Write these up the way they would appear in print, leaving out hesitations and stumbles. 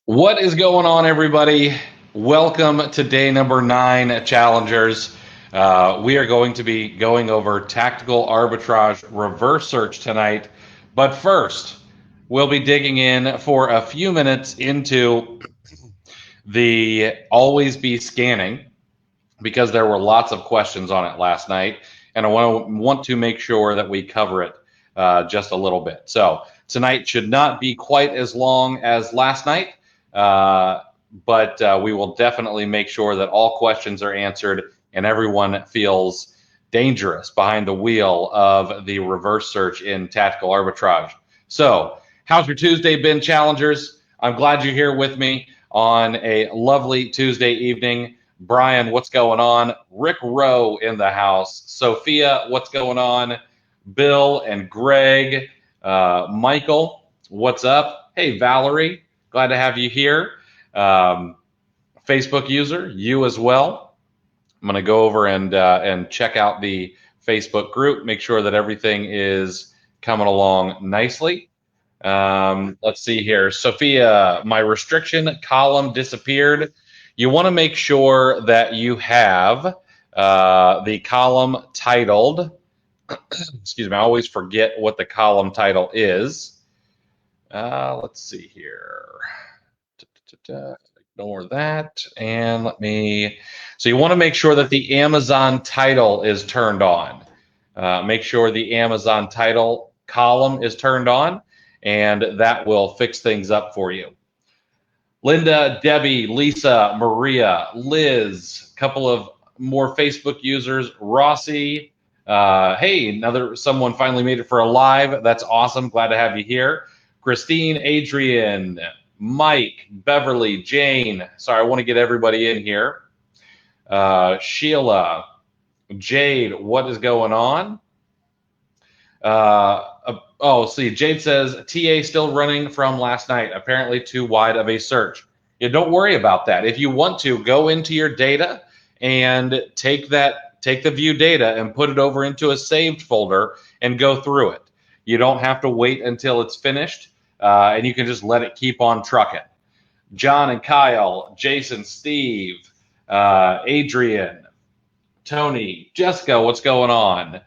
What is going on, everybody? Welcome to day number 9, Challengers. We are going to be going over tactical arbitrage reverse search tonight. But first, we'll be digging in for a few minutes into the always be scanning because there were lots of questions on it last night. And I want to make sure that we cover it just a little bit. So tonight should not be quite as long as last night. But we will definitely make sure that all questions are answered and everyone feels dangerous behind the wheel of the reverse search in tactical arbitrage. So, how's your Tuesday been, challengers? I'm glad you're here with me on a lovely Tuesday evening. Brian, what's going on? Rick Rowe in the house. Sophia, what's going on? Bill and Greg. Michael, what's up? Hey, Valerie. Glad to have you here. Facebook user, you as well. I'm going to go over and check out the Facebook group, make sure that everything is coming along nicely. Let's see here. Sophia, my restriction column disappeared. You want to make sure that you have the column titled, excuse me, I always forget what the column title is. Let's see here. Ignore that. And so you want to make sure that the Amazon title is turned on. Make sure the Amazon title column is turned on, and that will fix things up for you. Linda, Debbie, Lisa, Maria, Liz, a couple of more Facebook users, Rossi. Hey, someone finally made it for a live. That's awesome. Glad to have you here. Christine, Adrian, Mike, Beverly, Jane. Sorry, I want to get everybody in here. Sheila, Jade, what is going on? See, Jade says TA still running from last night. Apparently too wide of a search. Yeah, don't worry about that. If you want to, go into your data and take the view data and put it over into a saved folder and go through it. You don't have to wait until it's finished, and you can just let it keep on trucking. John and Kyle, Jason, Steve, Adrian, Tony, Jessica, what's going on?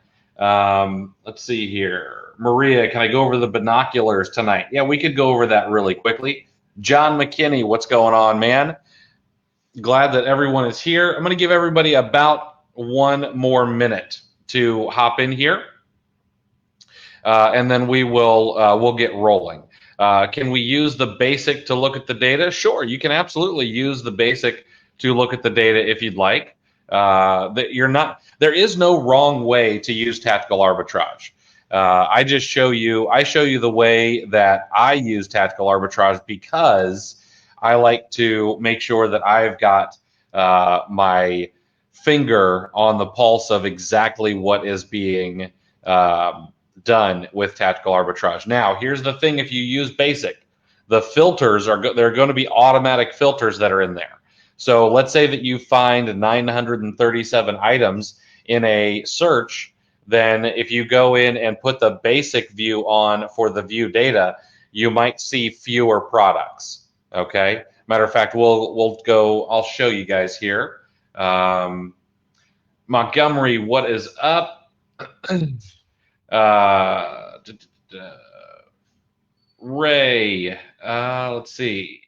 Let's see here. Maria, can I go over the binoculars tonight? Yeah, we could go over that really quickly. John McKinney, what's going on, man? Glad that everyone is here. I'm going to give everybody about 1 more minute to hop in here, and then we'll get rolling. Can we use the basic to look at the data? Sure, you can absolutely use the basic to look at the data if you'd like. There is no wrong way to use tactical arbitrage. I show you the way that I use tactical arbitrage because I like to make sure that I've got my finger on the pulse of exactly what is being done with tactical arbitrage. Now, here's the thing: if you use basic, the filters they're going to be automatic filters that are in there. So let's say that you find 937 items in a search. Then if you go in and put the basic view on for the view data, you might see fewer products. Okay. Matter of fact, we'll go. I'll show you guys here. Montgomery, what is up? Ray, let's see.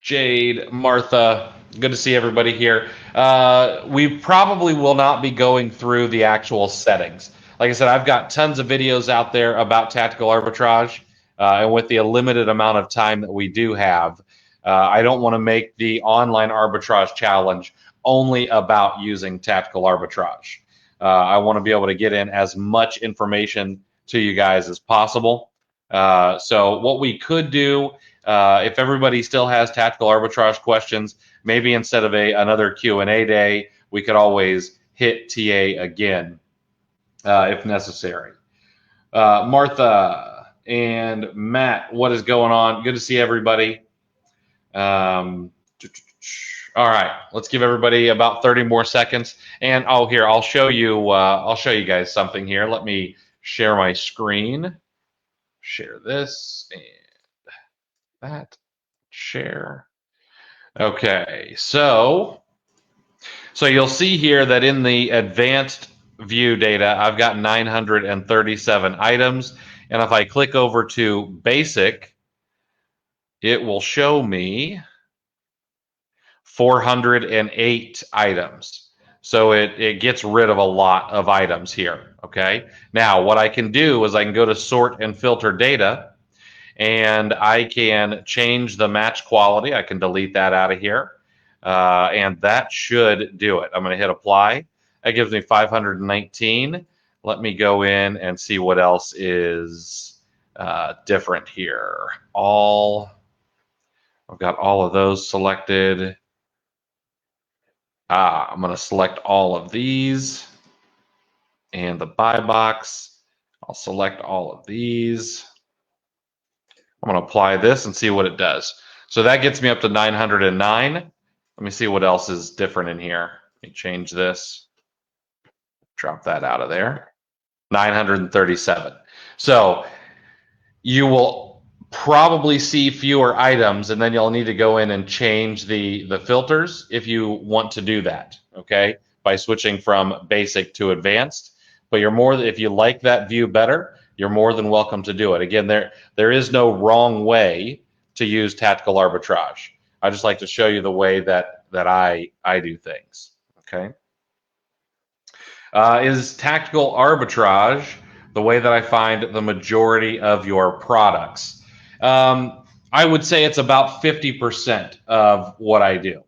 Jade, Martha, good to see everybody here. We probably will not be going through the actual settings. Like I said, I've got tons of videos out there about tactical arbitrage, and with the limited amount of time that we do have, I don't want to make the online arbitrage challenge only about using tactical arbitrage. I want to be able to get in as much information to you guys as possible. So what we could do, if everybody still has tactical arbitrage questions, maybe instead of another Q&A day, we could always hit TA again if necessary. Martha and Matt, what is going on? Good to see everybody. All right, let's give everybody about 30 more seconds. And here, I'll show you guys something here. Let me share my screen. Share this. And that. Share. Okay, so you'll see here that in the advanced view data, I've got 937 items. And if I click over to basic, it will show me 408 items. So it gets rid of a lot of items here, okay? Now, what I can do is I can go to sort and filter data, and I can change the match quality. I can delete that out of here, and that should do it. I'm going to hit apply. That gives me 519. Let me go in and see what else is different here. I've got all of those selected. I'm going to select all of these and the buy box. I'll select all of these. I'm going to apply this and see what it does. So that gets me up to 909. Let me see what else is different in here. Let me change this. Drop that out of there. 937. So you will probably see fewer items, and then you'll need to go in and change the filters if you want to do that, okay, by switching from basic to advanced. But if you like that view better, you're more than welcome to do it. Again, there is no wrong way to use tactical arbitrage. I just like to show you the way that I do things, okay? Is tactical arbitrage the way that I find the majority of your products? I would say it's about 50% of what I do.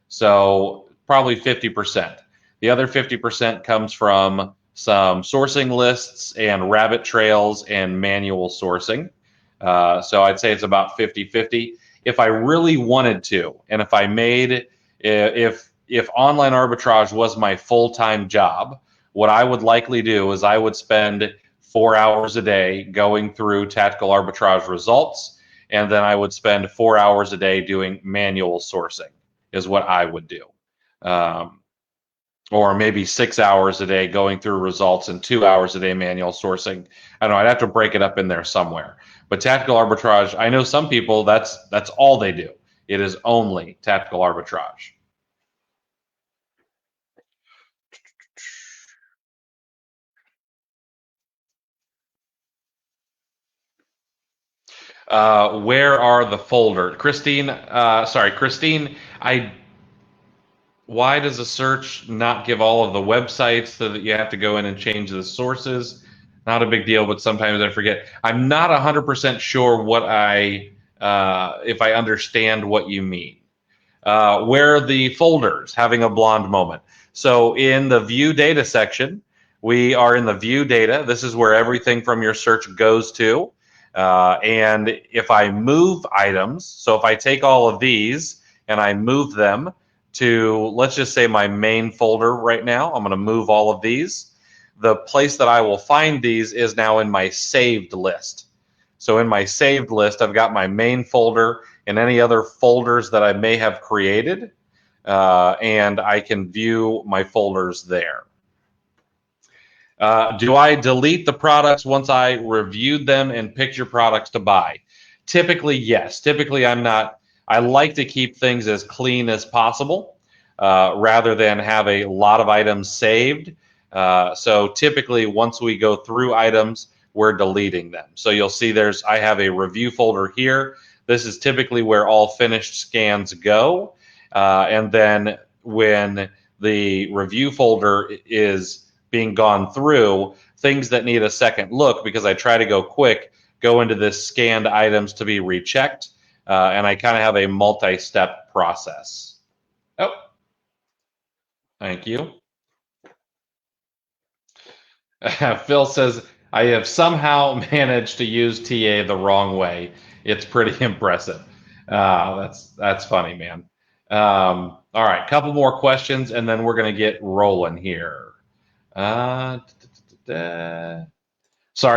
So probably 50%. The other 50% comes from some sourcing lists and rabbit trails and manual sourcing. So I'd say it's about 50-50. If I really wanted to, and if I made, if online arbitrage was my full-time job, what I would likely do is I would spend 4 hours a day going through tactical arbitrage results, and then I would spend 4 hours a day doing manual sourcing is what I would do. Or maybe 6 hours a day going through results and 2 hours a day manual sourcing. I don't know, I'd have to break it up in there somewhere. But tactical arbitrage, I know some people, that's all they do. It is only tactical arbitrage. Where are the folders? Christine, why does a search not give all of the websites so that you have to go in and change the sources? Not a big deal, but sometimes I forget. I'm not 100% sure if I understand what you mean. Where are the folders? Having a blonde moment. So in the view data section, we are in the view data. This is where everything from your search goes to. And if I move items, so if I take all of these and I move them to, let's just say, my main folder right now, I'm going to move all of these. The place that I will find these is now in my saved list. So in my saved list, I've got my main folder and any other folders that I may have created, and I can view my folders there. Do I delete the products once I reviewed them and picked your products to buy? Typically, yes. Typically, I like to keep things as clean as possible rather than have a lot of items saved. So typically, once we go through items, we're deleting them. So you'll see I have a review folder here. This is typically where all finished scans go. And then when the review folder is being gone through, things that need a second look, because I try to go quick, go into this scanned items to be rechecked, and I kind of have a multi-step process. Oh, thank you. Phil says, I have somehow managed to use TA the wrong way. It's pretty impressive. That's funny, man. All right, couple more questions, and then we're going to get rolling here. Sorry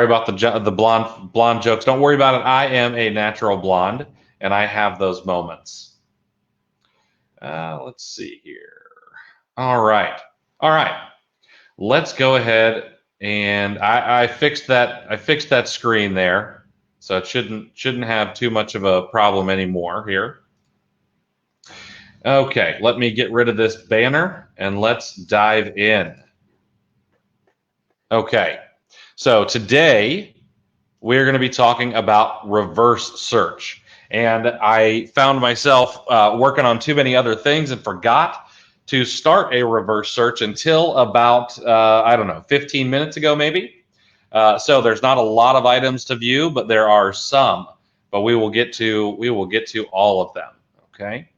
about the blonde jokes. Don't worry about it. I am a natural blonde, and I have those moments. Let's see here. All right. Let's go ahead and I fixed that screen there. So it shouldn't have too much of a problem anymore here. Okay, let me get rid of this banner and let's dive in. Okay, so today we're going to be talking about reverse search. And I found myself working on too many other things and forgot to start a reverse search until about, I don't know, 15 minutes ago maybe. So there's not a lot of items to view, but there are some. But we will get to all of them. Okay.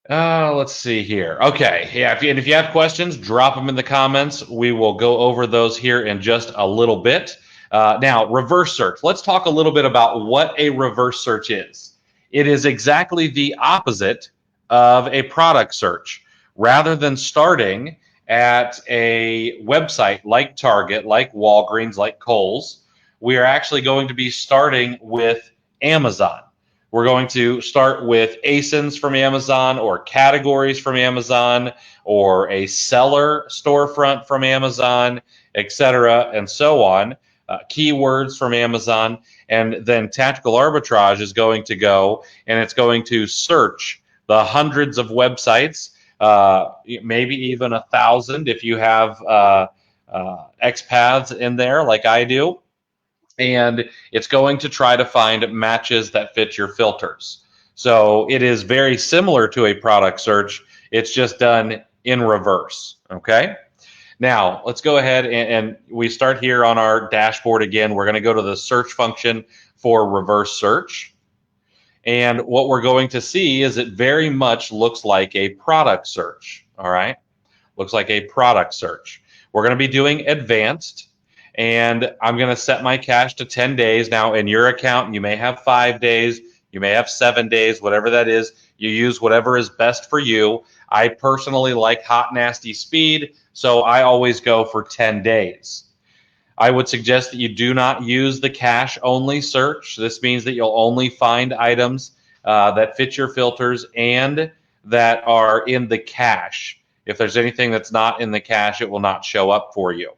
Let's see here. Okay, yeah. If you have questions, drop them in the comments. We will go over those here in just a little bit. Now, reverse search. Let's talk a little bit about what a reverse search is. It is exactly the opposite of a product search. Rather than starting at a website like Target, like Walgreens, like Kohl's, we are actually going to be starting with Amazon. We're going to start with ASINs from Amazon or categories from Amazon or a seller storefront from Amazon, etc., and so on, keywords from Amazon. And then Tactical Arbitrage is going to go and it's going to search the hundreds of websites, maybe even 1,000 if you have XPaths in there like I do, and it's going to try to find matches that fit your filters. So it is very similar to a product search. It's just done in reverse. Okay. Now let's go ahead and we start here on our dashboard again. We're going to go to the search function for reverse search. And what we're going to see is it very much looks like a product search. All right. Looks like a product search. We're going to be doing advanced. And I'm going to set my cache to 10 days. Now, in your account, you may have 5 days, you may have 7 days, whatever that is. You use whatever is best for you. I personally like hot, nasty speed, so I always go for 10 days. I would suggest that you do not use the cache only search. This means that you'll only find items that fit your filters and that are in the cache. If there's anything that's not in the cache, it will not show up for you.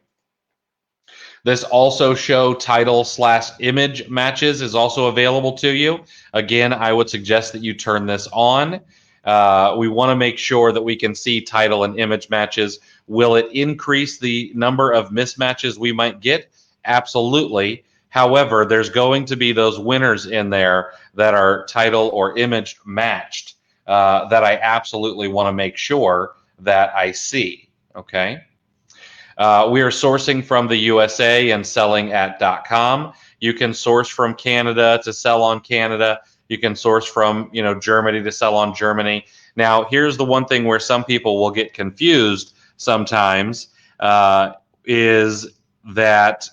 This also show title/image matches is also available to you. Again, I would suggest that you turn this on. We want to make sure that we can see title and image matches. Will it increase the number of mismatches we might get? Absolutely. However, there's going to be those winners in there that are title or image matched that I absolutely want to make sure that I see. Okay. We are sourcing from the USA and selling at .com. You can source from Canada to sell on Canada. You can source from Germany to sell on Germany. Now, here's the one thing where some people will get confused sometimes is that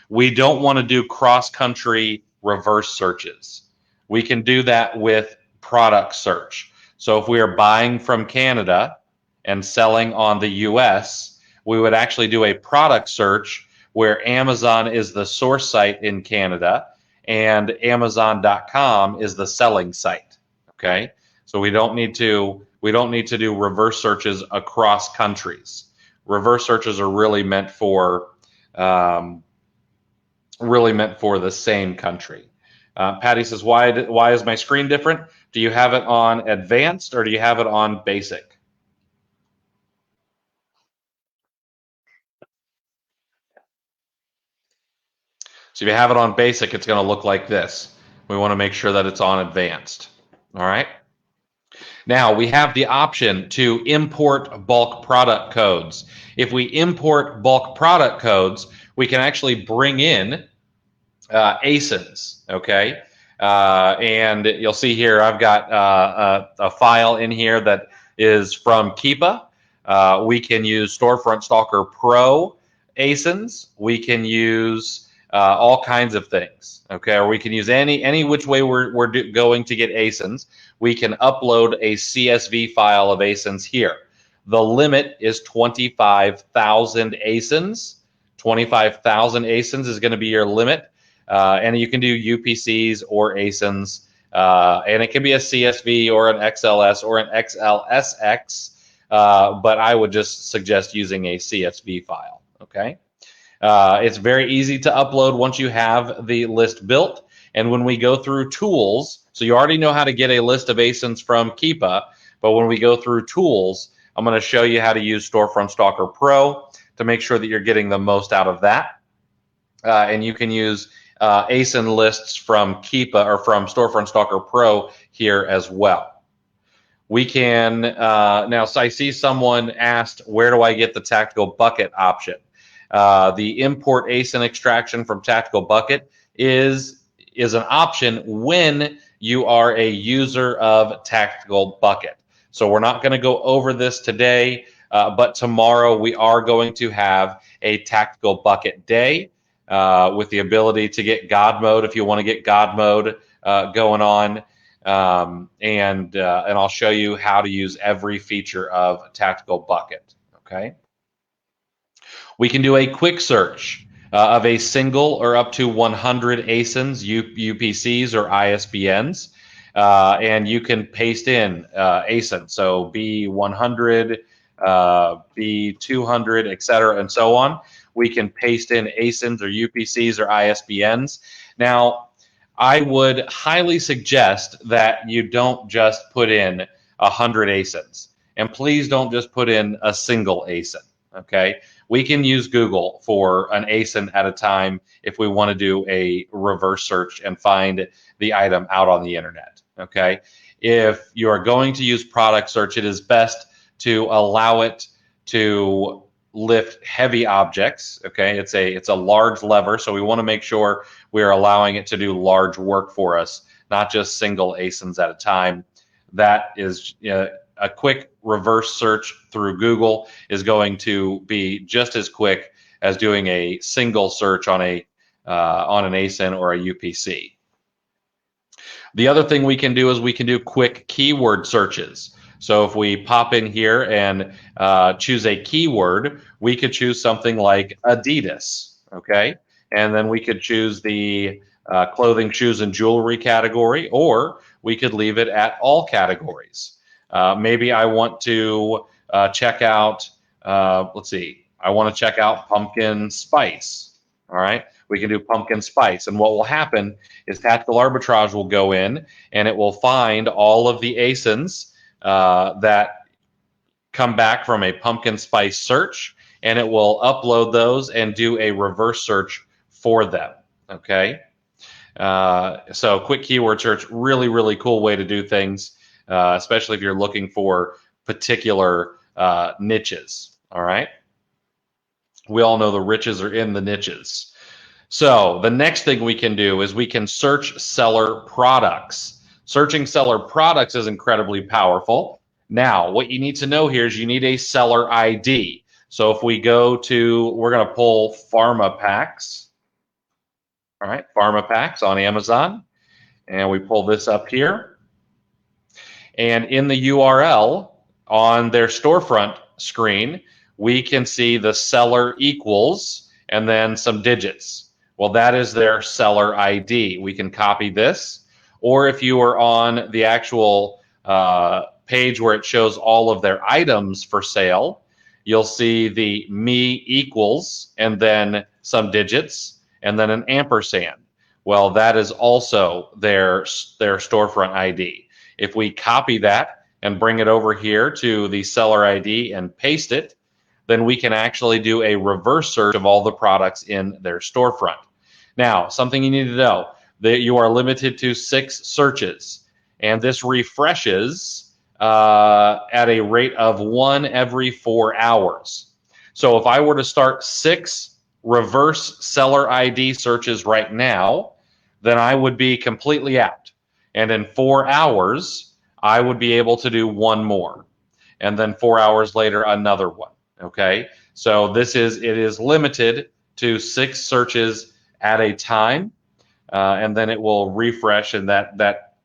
we don't want to do cross-country reverse searches. We can do that with product search. So if we are buying from Canada and selling on the US, we would actually do a product search where Amazon is the source site in Canada and Amazon.com is the selling site. Okay, so we don't need to do reverse searches across countries. Reverse searches are really meant for the same country. Patty says, why is my screen different? Do you have it on advanced or do you have it on basic? So if you have it on basic, it's going to look like this. We want to make sure that it's on advanced. All right. Now we have the option to import bulk product codes. If we import bulk product codes, we can actually bring in ASINs. Okay. And you'll see here, I've got a file in here that is from Keepa. We can use Storefront Stalker Pro ASINs. We can use all kinds of things, okay? Or we can use any which way we're going to get ASINs. We can upload a CSV file of ASINs here. The limit is 25,000 ASINs. 25,000 ASINs is going to be your limit, and you can do UPCs or ASINs, and it can be a CSV or an XLS or an XLSX, but I would just suggest using a CSV file, okay? It's very easy to upload once you have the list built. And when we go through tools, so you already know how to get a list of ASINs from Keepa, but when we go through tools, I'm going to show you how to use Storefront Stalker Pro to make sure that you're getting the most out of that. And you can use ASIN lists from Keepa or from Storefront Stalker Pro here as well. We can, now, so I see someone asked, where do I get the Tactical Bucket option? The import ASIN extraction from Tactical Bucket is an option when you are a user of Tactical Bucket. So we're not going to go over this today, but tomorrow we are going to have a Tactical Bucket day with the ability to get God mode if you want to get God mode going on. And I'll show you how to use every feature of Tactical Bucket. Okay. We can do a quick search of a single or up to 100 ASINs, UPCs, or ISBNs, and you can paste in ASIN, so B100, B200, etc., and so on. We can paste in ASINs or UPCs or ISBNs. Now, I would highly suggest that you don't just put in 100 ASINs, and please don't just put in a single ASIN. Okay, we can use Google for an ASIN at a time if we want to do a reverse search and find the item out on the internet. Okay, if you are going to use product search, it is best to allow it to lift heavy objects. Okay, it's a large lever, so we want to make sure we are allowing it to do large work for us, not just single ASINs at a time. That is a quick reverse search through Google is going to be just as quick as doing a single search on an ASIN or a UPC. The other thing we can do is we can do quick keyword searches. So if we pop in here and choose a keyword, we could choose something like Adidas, okay? And then we could choose the clothing, shoes, and jewelry category, or we could leave it at all categories. Maybe I want to check out, let's see, I want to check out pumpkin spice. All right, we can do pumpkin spice. And what will happen is Tactical Arbitrage will go in and it will find all of the ASINs that come back from a pumpkin spice search, and it will upload those and do a reverse search for them. Okay, so quick keyword search, really, really cool way to do things. Especially if you're looking for particular niches. All right. We all know the riches are in the niches. So the next thing we can do is we can search seller products. Searching seller products is incredibly powerful. Now, what you need to know here is you need a seller ID. So if we go to, we're going to pull Pharma Packs. All right, Pharma Packs on Amazon. And we pull this up here. And in the URL on their storefront screen, we can see the seller equals and then some digits. Well, that is their seller ID. We can copy this. Or if you are on the actual page where it shows all of their items for sale, you'll see the me equals and then some digits and then an ampersand. Well, that is also their storefront ID. If we copy that and bring it over here to the seller ID and paste it, then we can actually do a reverse search of all the products in their storefront. Now, something you need to know, that you are limited to 6 searches, and this refreshes at a rate of 1 every 4 hours. So if I were to start 6 reverse seller ID searches right now, then I would be completely out. And in 4 hours, I would be able to do 1 more. And then 4 hours later, another one. Okay. So it is limited to 6 searches at a time. And then it will refresh and that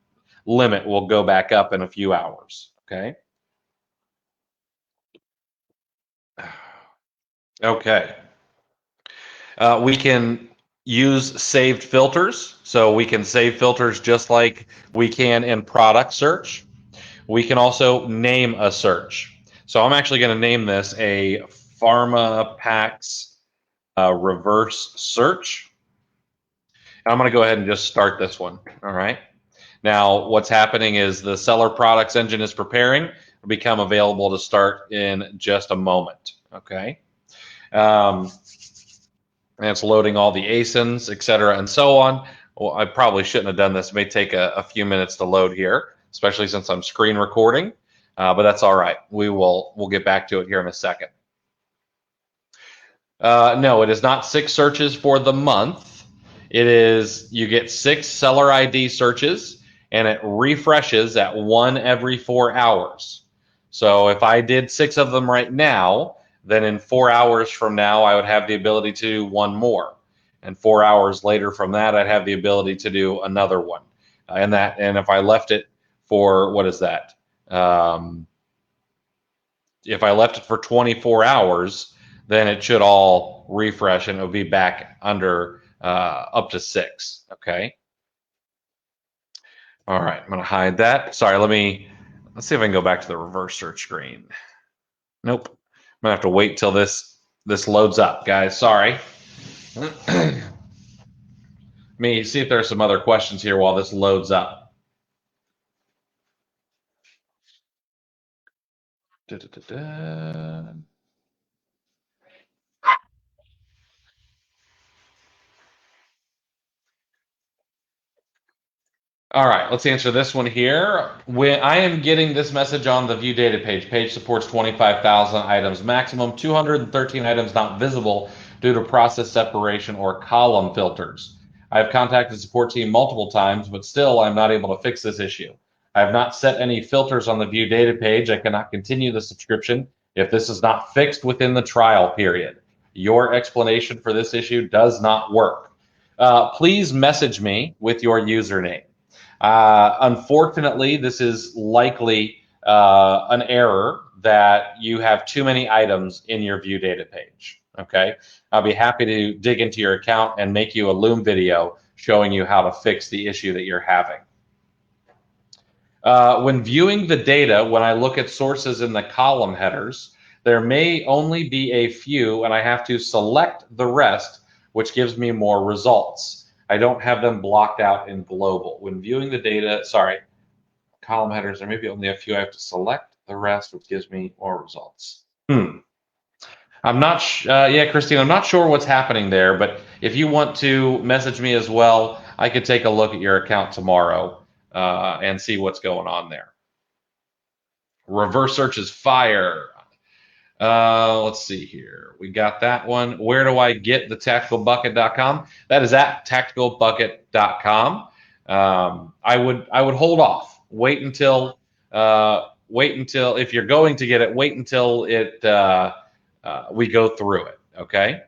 limit will go back up in a few hours. Okay. Okay. We can use saved filters. So we can save filters just like we can in product search. We can also name a search. So I'm actually going to name this a Pharma Packs reverse search. And I'm going to go ahead and just start this one. All right. Now, what's happening is the seller products engine is preparing. It'll become available to start in just a moment. Okay. And it's loading all the ASINs, et cetera, and so on. Well, I probably shouldn't have done this. It may take a few minutes to load here, especially since I'm screen recording, but that's all right. We'll get back to it here in a second. No, it is not 6 searches for the month. It is, you get 6 seller ID searches, and it refreshes at 1 every 4 hours. So if I did 6 of them right now, then in 4 hours from now, I would have the ability to do 1 more. And 4 hours later from that, I'd have the ability to do another one. And if I left it for, what is that? If I left it for 24 hours, then it should all refresh and it'll be back under up to 6. Okay. All right. I'm going to hide that. Sorry. Let's see if I can go back to the reverse search screen. Nope. I'm going to have to wait till this loads up, guys. Sorry. Let me see if there's some other questions here while this loads up. All right, let's answer this one here. When I am getting this message on the view data page supports 25,000 items, maximum 213 items not visible due to process separation or column filters. I have contacted the support team multiple times, but still I'm not able to fix this issue. I have not set any filters on the view data page. I cannot continue the subscription if this is not fixed within the trial period. Your explanation for this issue does not work. Please message me with your username. Unfortunately, this is likely an error that you have too many items in your view data page. Okay, I'll be happy to dig into your account and make you a Loom video showing you how to fix the issue that you're having. When viewing the data, when I look at sources in the column headers, there may only be a few, and I have to select the rest, which gives me more results. I don't have them blocked out in global. When viewing the data, column headers, there may be only a few. I have to select the rest, which gives me more results. I'm not, yeah, Christine, I'm not sure what's happening there, but if you want to message me as well, I could take a look at your account tomorrow and see what's going on there. Reverse search is fire. Let's see here. We got that one. Where do I get the tacticalbucket.com? That is at tacticalbucket.com. I would hold off. Wait until if you're going to get it, wait until we go through it. Okay.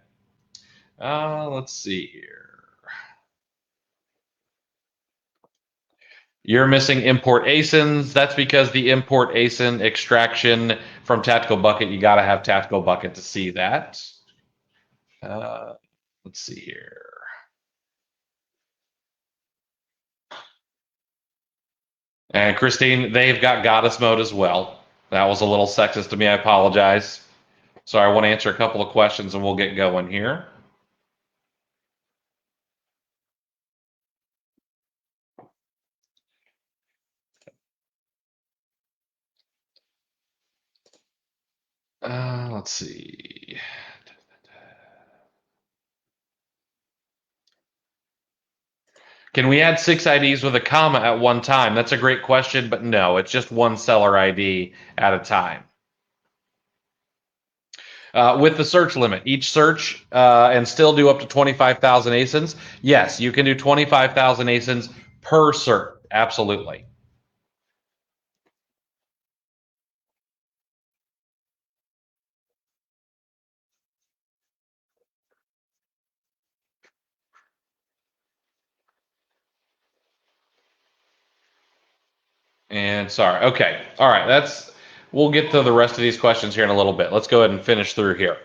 Let's see here. You're missing import ASINs. That's because the import ASIN extraction from Tactical Bucket, you got to have Tactical Bucket to see that. Let's see here. And Christine, they've got Goddess mode as well. That was a little sexist to me. I apologize. Sorry, I want to answer a couple of questions and we'll get going here. Let's see. Can we add 6 IDs with a comma at one time? That's a great question, but no, it's just one seller ID at a time. With the search limit, each search and still do up to 25,000 ASINs. Yes, you can do 25,000 ASINs per search. Absolutely. And sorry. Okay. All right. We'll get to the rest of these questions here in a little bit. Let's go ahead and finish through here.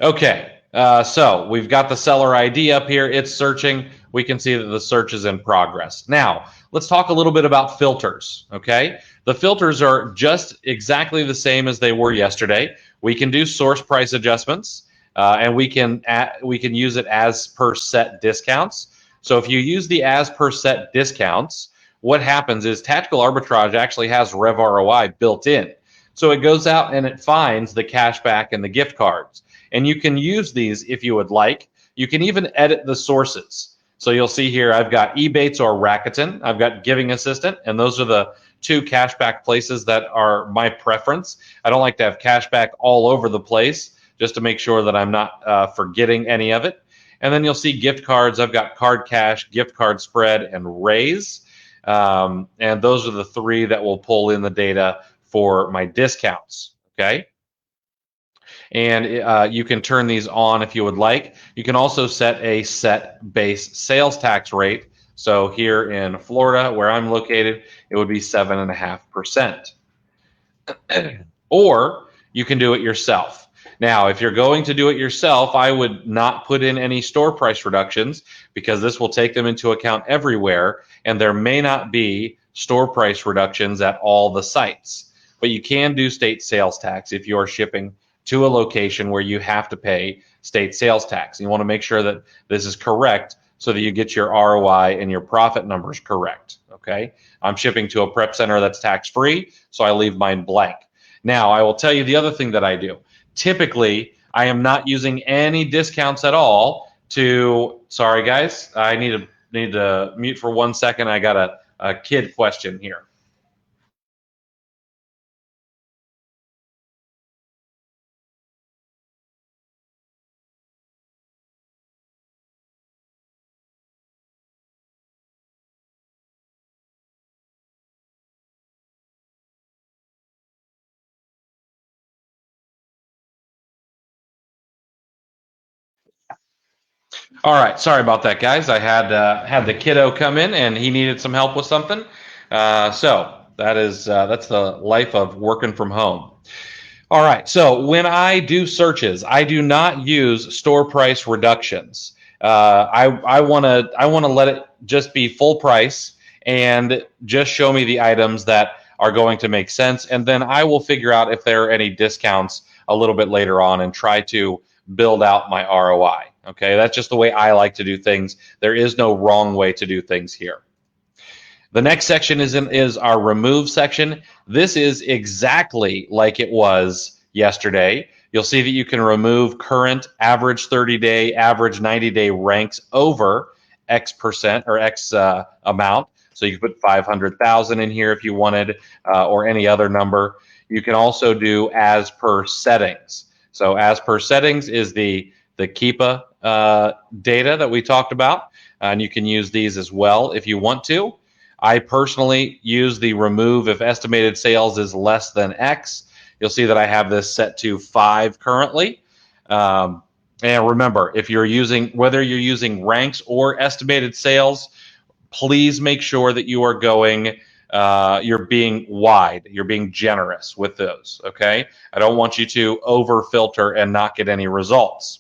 Okay. So we've got the seller ID up here. It's searching. We can see that the search is in progress. Now, let's talk a little bit about filters. Okay. The filters are just exactly the same as they were yesterday. We can do source price adjustments. and we can use it as per set discounts. So if you use the as per set discounts, what happens is Tactical Arbitrage actually has Rev ROI built in. So it goes out and it finds the cashback and the gift cards. And you can use these if you would like. You can even edit the sources. So you'll see here I've got Ebates or Rakuten. I've got Giving Assistant, and those are the two cashback places that are my preference. I don't like to have cashback all over the place, just to make sure that I'm not forgetting any of it. And then you'll see gift cards. I've got Card Cash, Gift Card Spread, and Raise. And those are the three that will pull in the data for my discounts, okay? And you can turn these on if you would like. You can also set a set base sales tax rate. So here in Florida, where I'm located, it would be 7.5%. Or you can do it yourself. Now, if you're going to do it yourself, I would not put in any store price reductions, because this will take them into account everywhere, and there may not be store price reductions at all the sites. But you can do state sales tax if you're shipping to a location where you have to pay state sales tax. You want to make sure that this is correct so that you get your ROI and your profit numbers correct, okay? I'm shipping to a prep center that's tax-free, so I leave mine blank. Now, I will tell you the other thing that I do. Typically, I am not using any discounts at all to, sorry guys, I need to mute for 1 second. I got a kid question here. All right, sorry about that, guys. I had the kiddo come in and he needed some help with something. So that's the life of working from home. All right, so when I do searches, I do not use store price reductions. I want to let it just be full price and just show me the items that are going to make sense, and then I will figure out if there are any discounts a little bit later on and try to build out my ROI. Okay, that's just the way I like to do things. There is no wrong way to do things here. The next section is our remove section. This is exactly like it was yesterday. You'll see that you can remove current, average 30-day, average 90-day ranks over X percent or X amount. So you can put 500,000 in here if you wanted, or any other number. You can also do as per settings. So as per settings is the Keepa data that we talked about, and you can use these as well if you want to. I personally use the remove if estimated sales is less than X. You'll see that I have this set to 5 currently. And remember, if you're using, whether you're using ranks or estimated sales, please make sure that you are going, you're being wide, you're being generous with those, okay? I don't want you to over filter and not get any results.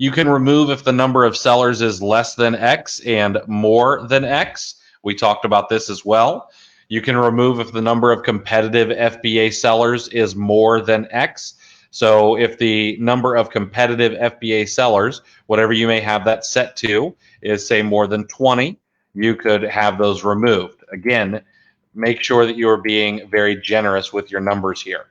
You can remove if the number of sellers is less than X and more than X. We talked about this as well. You can remove if the number of competitive FBA sellers is more than X. So if the number of competitive FBA sellers, whatever you may have that set to, is say more than 20, you could have those removed. Again, make sure that you are being very generous with your numbers here.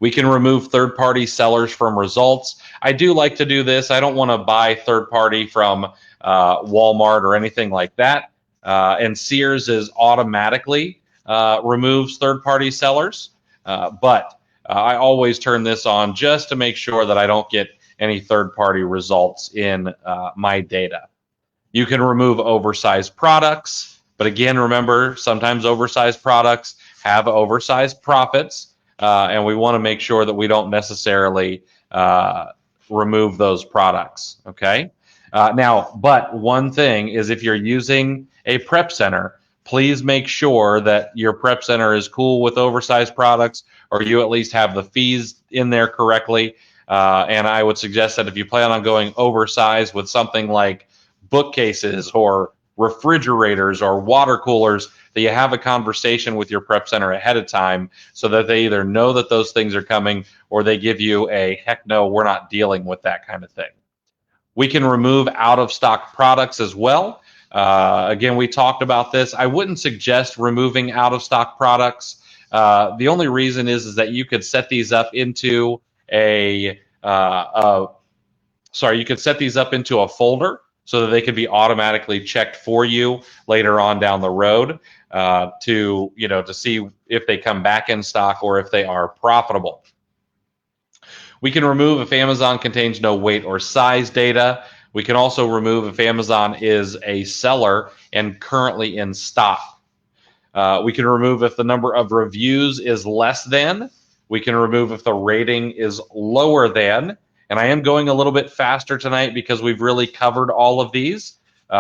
We can remove third-party sellers from results. I do like to do this. I don't want to buy third-party from Walmart or anything like that. And Sears is automatically removes third-party sellers. But I always turn this on just to make sure that I don't get any third-party results in my data. You can remove oversized products. But again, remember, sometimes oversized products have oversized profits. And we want to make sure that we don't necessarily remove those products, okay? Now, but one thing is if you're using a prep center, please make sure that your prep center is cool with oversized products, or you at least have the fees in there correctly. And I would suggest that if you plan on going oversized with something like bookcases or refrigerators or water coolers, that you have a conversation with your prep center ahead of time so that they either know that those things are coming or they give you a heck no, we're not dealing with that kind of thing. We can remove out of stock products as well. Again, we talked about this. I wouldn't suggest removing out of stock products. The only reason is that you could set these up into you could set these up into a folder so that they could be automatically checked for you later on down the road to see if they come back in stock or if they are profitable. We can remove if Amazon contains no weight or size data. We can also remove if Amazon is a seller and currently in stock. We can remove if the number of reviews is less than. We can remove if the rating is lower than. And I am going a little bit faster tonight because we've really covered all of these.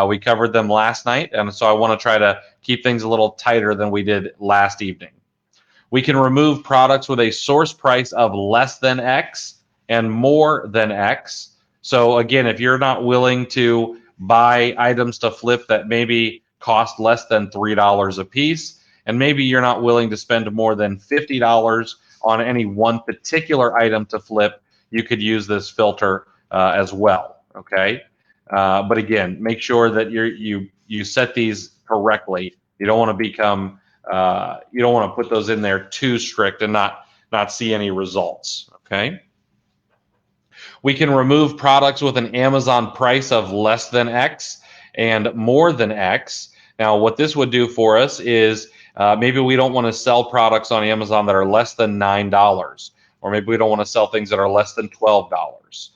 We covered them last night, and so I want to try to keep things a little tighter than we did last evening. We can remove products with a source price of less than X and more than X. So again, if you're not willing to buy items to flip that maybe cost less than $3 a piece, and maybe you're not willing to spend more than $50 on any one particular item to flip, you could use this filter as well. Okay, but again, make sure that you set these correctly. You don't want to become you don't want to put those in there too strict and not see any results. Okay. We can remove products with an Amazon price of less than X and more than X. Now, what this would do for us is maybe we don't want to sell products on Amazon that are less than $9, or maybe we don't want to sell things that are less than $12.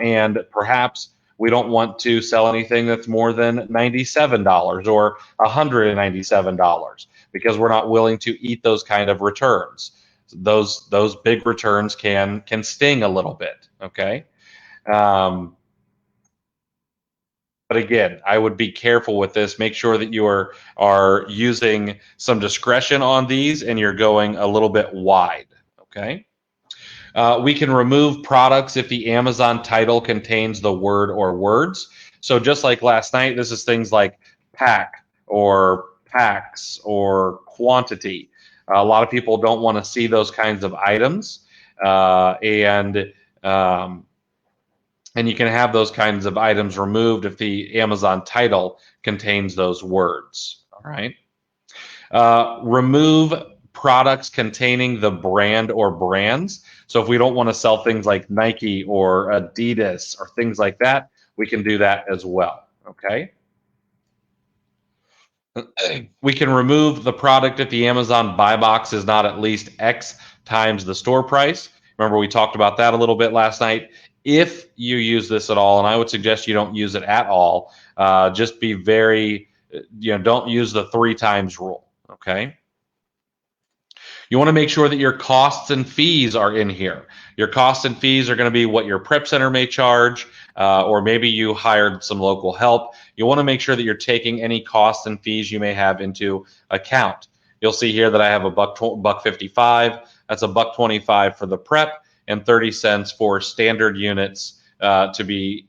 And perhaps we don't want to sell anything that's more than $97 or $197 because we're not willing to eat those kind of returns. Those big returns can sting a little bit. Okay. But again, I would be careful with this. Make sure that you are using some discretion on these and you're going a little bit wide. Okay. We can remove products if the Amazon title contains the word or words. So just like last night, this is things like pack or packs or quantity. A lot of people don't want to see those kinds of items, and you can have those kinds of items removed if the Amazon title contains those words. All right. Remove products containing the brand or brands. So if we don't want to sell things like Nike or Adidas or things like that, we can do that as well. Okay. We can remove the product if the Amazon buy box is not at least X times the store price. Remember, we talked about that a little bit last night. If you use this at all, and I would suggest you don't use it at all, just be very, don't use the 3 times rule. Okay. You want to make sure that your costs and fees are in here. Your costs and fees are going to be what your prep center may charge, or maybe you hired some local help. You want to make sure that you're taking any costs and fees you may have into account. You'll see here that I have a $1.55. That's a $1.25 for the prep and 30 cents for standard units to be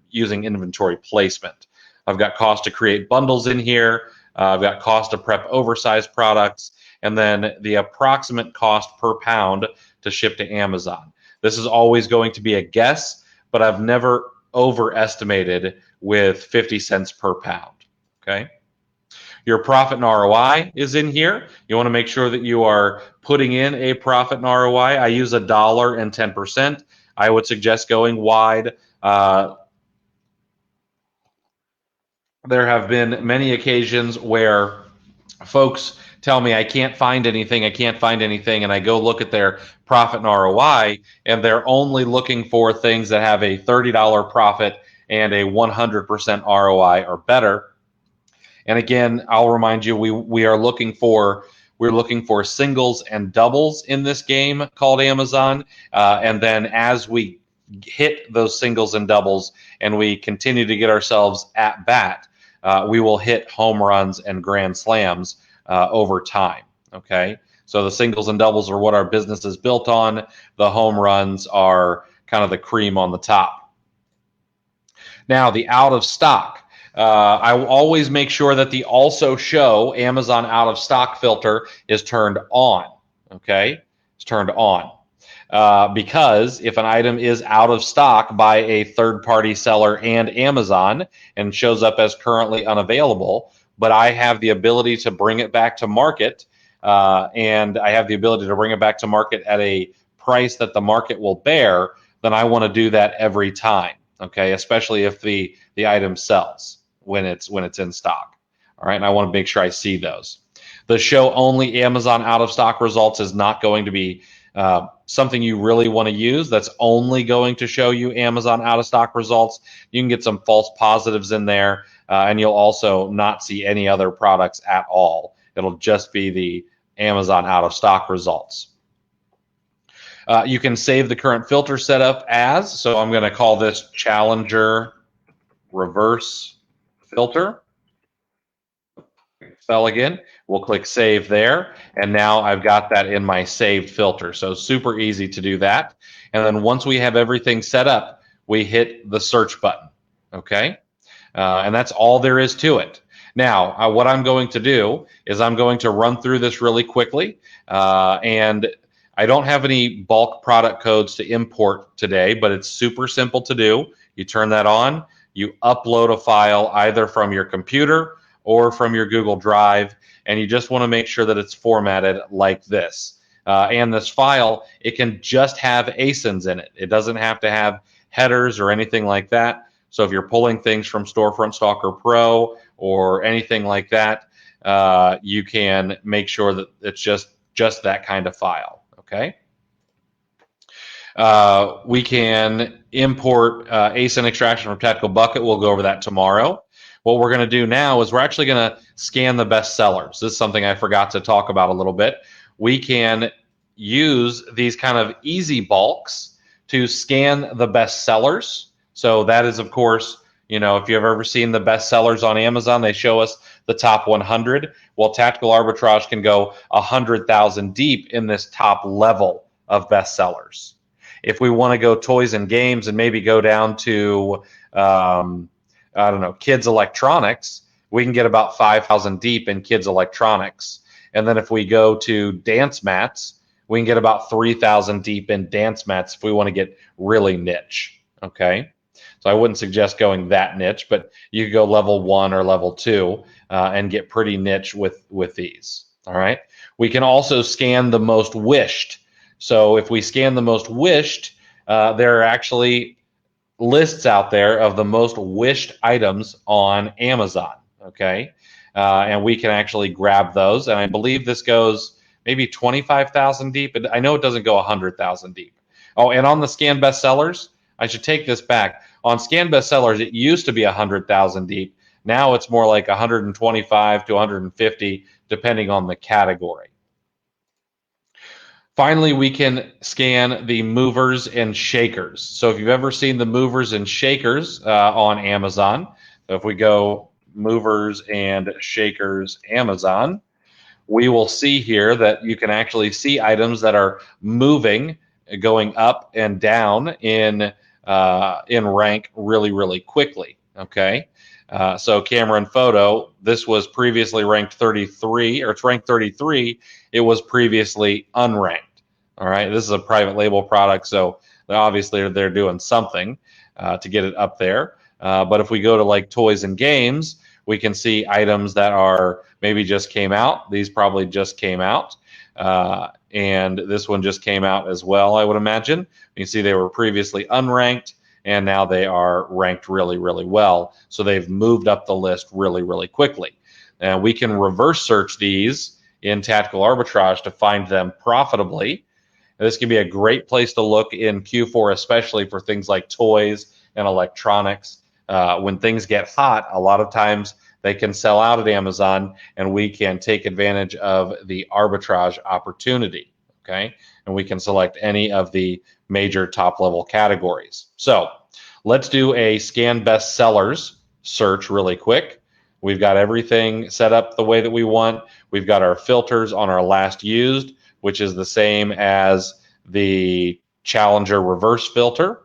using inventory placement. I've got cost to create bundles in here. I've got cost to prep oversized products, and then the approximate cost per pound to ship to Amazon. This is always going to be a guess, but I've never overestimated with 50 cents per pound. Okay. Your profit and ROI is in here. You want to make sure that you are putting in a profit and ROI. I use $1 and 10%. I would suggest going wide. There have been many occasions where folks tell me I can't find anything, and I go look at their profit and ROI, and they're only looking for things that have a $30 profit and a 100% ROI or better. And again, I'll remind you, we're looking for singles and doubles in this game called Amazon, and then as we hit those singles and doubles and we continue to get ourselves at bat, we will hit home runs and grand slams over time. Okay, so the singles and doubles are what our business is built on. The home runs are kind of the cream on the top. Now, the out of stock. I will always make sure that the also show Amazon out of stock filter is turned on. Okay, it's turned on. Because if an item is out of stock by a third-party seller and Amazon and shows up as currently unavailable, but I have the ability to bring it back to market, and I have the ability to bring it back to market at a price that the market will bear, then I want to do that every time. Okay, especially if the item sells when it's in stock. All right, and I want to make sure I see those. The show only Amazon out of stock results is not going to be something you really want to use. That's only going to show you Amazon out of stock results. You can get some false positives in there, and you'll also not see any other products at all. It'll just be the Amazon out of stock results. You can save the current filter setup as, so I'm going to call this Challenger Reverse Filter. Spell again. We'll click Save there, and now I've got that in my saved filter. So super easy to do that. And then once we have everything set up, we hit the search button. Okay, and that's all there is to it. Now, what I'm going to do is I'm going to run through this really quickly, and I don't have any bulk product codes to import today, but it's super simple to do. You turn that on, you upload a file either from your computer or from your Google Drive, and you just want to make sure that it's formatted like this. And this file, it can just have ASINs in it. It doesn't have to have headers or anything like that. So if you're pulling things from Storefront Stalker Pro or anything like that, you can make sure that it's just that kind of file. Okay. We can import ASIN extraction from Tactical Bucket. We'll go over that tomorrow. What we're going to do now is we're actually going to scan the best sellers. This is something I forgot to talk about a little bit. We can use these kind of easy bulks to scan the best sellers. So that is, of course, you know, if you've ever seen the best sellers on Amazon, they show us the top 100. Well, Tactical Arbitrage can go 100,000 deep in this top level of best sellers. If we want to go toys and games and maybe go down to, I don't know, kids electronics, we can get about 5,000 deep in kids electronics. And then if we go to dance mats, we can get about 3,000 deep in dance mats if we want to get really niche. Okay. So I wouldn't suggest going that niche, but you could go level 1 or level 2 and get pretty niche with these. All right. We can also scan the most wished. So if we scan the most wished, there are actually lists out there of the most wished items on Amazon. Okay. And we can actually grab those. And I believe this goes maybe 25,000 deep. I know it doesn't go 100,000 deep. Oh, and on the scan bestsellers, I should take this back. On scan bestsellers, it used to be 100,000 deep. Now it's more like 125 to 150, depending on the category. Finally, we can scan the movers and shakers. So if you've ever seen the movers and shakers on Amazon, so if we go movers and shakers Amazon, we will see here that you can actually see items that are moving, going up and down in rank really, really quickly. Okay. So camera and photo, this was previously ranked 33, or it's ranked 33. It was previously unranked. All right. This is a private label product, so obviously they're doing something to get it up there. But if we go to like toys and games, we can see items that are maybe just came out. These probably just came out. And this one just came out as well, I would imagine. You can see they were previously unranked, and now they are ranked really, really well. So they've moved up the list really, really quickly. And we can reverse search these in Tactical Arbitrage to find them profitably. And this can be a great place to look in Q4, especially for things like toys and electronics. When things get hot, a lot of times they can sell out at Amazon, and we can take advantage of the arbitrage opportunity. Okay, and we can select any of the major top level categories. So let's do a scan best sellers search really quick. We've got everything set up the way that we want. We've got our filters on our last used, which is the same as the Challenger reverse filter.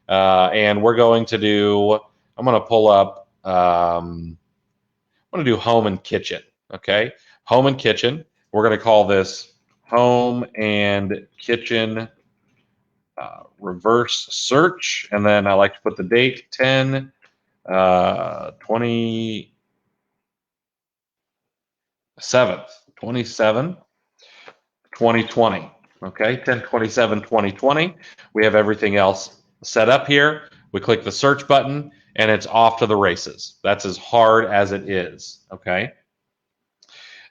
And we're going to do, I'm going to pull up I'm going to do home and kitchen. Okay, home and kitchen. We're going to call this home and kitchen reverse search, and then I like to put the date 10 27th 27 2020. Okay, 10/27/2020. We have everything else set up here. We click the search button and it's off to the races. That's as hard as it is. Okay.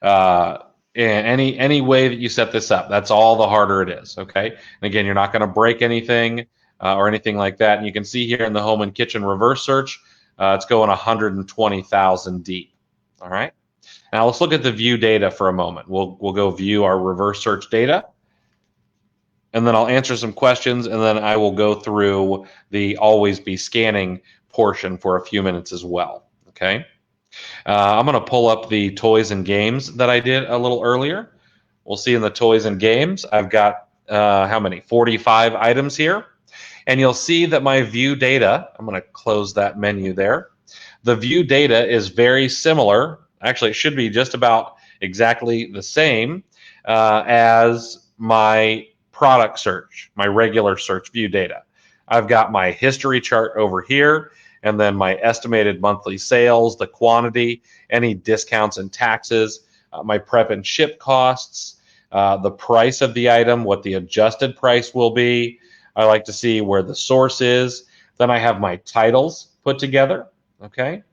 And any way that you set this up, that's all the harder it is. Okay. And again, you're not going to break anything or anything like that. And you can see here in the home and kitchen reverse search, it's going 120,000 deep. All right. Now let's look at the view data for a moment. We'll go view our reverse search data, and then I'll answer some questions, and then I will go through the always be scanning portion for a few minutes as well. Okay. I'm going to pull up the toys and games that I did a little earlier. We'll see in the toys and games, I've got how many? 45 items here. And you'll see that my view data, I'm going to close that menu there. The view data is very similar. Actually, it should be just about exactly the same as my product search, my regular search view data. I've got my history chart over here, and then my estimated monthly sales, the quantity, any discounts and taxes, my prep and ship costs, the price of the item, what the adjusted price will be. I like to see where the source is. Then I have my titles put together. Okay.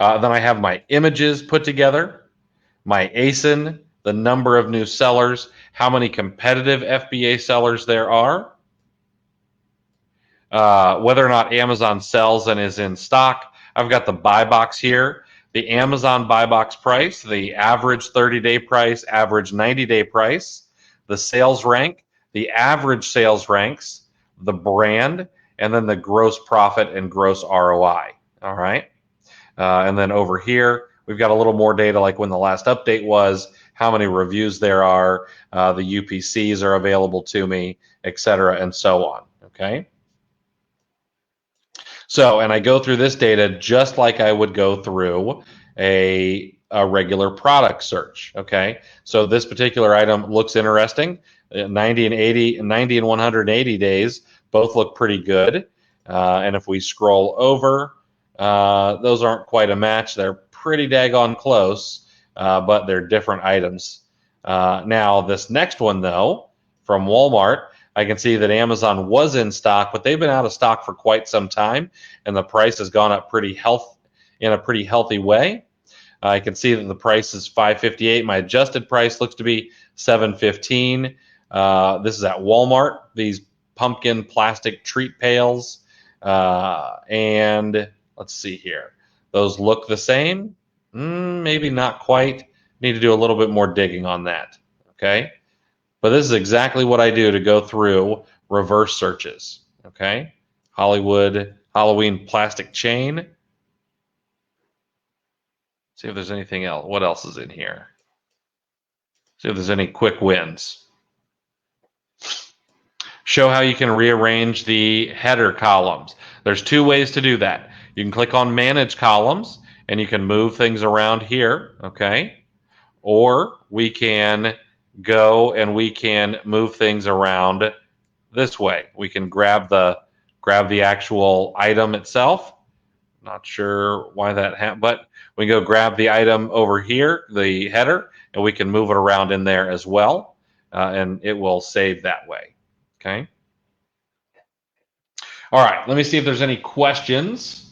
Then I have my images put together, my ASIN, the number of new sellers, how many competitive FBA sellers there are, whether or not Amazon sells and is in stock. I've got the buy box here, the Amazon buy box price, the average 30-day price, average 90-day price, the sales rank, the average sales ranks, the brand, and then the gross profit and gross ROI. All right. And then over here, we've got a little more data like when the last update was, how many reviews there are, the UPCs are available to me, et cetera, and so on. Okay. So, and I go through this data just like I would go through a regular product search. Okay. So this particular item looks interesting. 90 and 80, 90 and 180 days both look pretty good. And if we scroll over, those aren't quite a match. They're pretty daggone close, but they're different items. Now, this next one, though, from Walmart, I can see that Amazon was in stock, but they've been out of stock for quite some time, and the price has gone up in a pretty healthy way. I can see that the price is $5.58. My adjusted price looks to be $7.15. This is at Walmart. These pumpkin plastic treat pails, and let's see here. Those look the same. Maybe not quite. Need to do a little bit more digging on that. Okay. But this is exactly what I do to go through reverse searches. Okay. Hollywood Halloween plastic chain. See if there's anything else. What else is in here? See if there's any quick wins. Show how you can rearrange the header columns. There's two ways to do that. You can click on Manage Columns, and you can move things around here, okay? Or we can go and we can move things around this way. We can grab the actual item itself. Not sure why that happened, but we go grab the item over here, the header, and we can move it around in there as well, and it will save that way. Okay. All right. Let me see if there's any questions,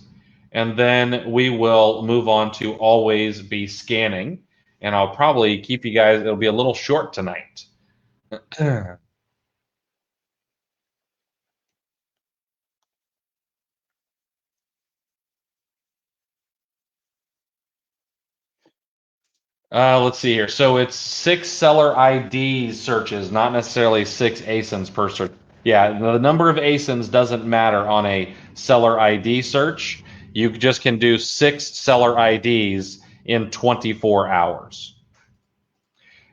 and then we will move on to always be scanning. And I'll probably keep you guys. It'll be a little short tonight. Let's see here. So it's 6 seller ID searches, not necessarily 6 ASINs per search. Yeah, the number of ASINs doesn't matter on a seller ID search. You just can do 6 seller IDs in 24 hours.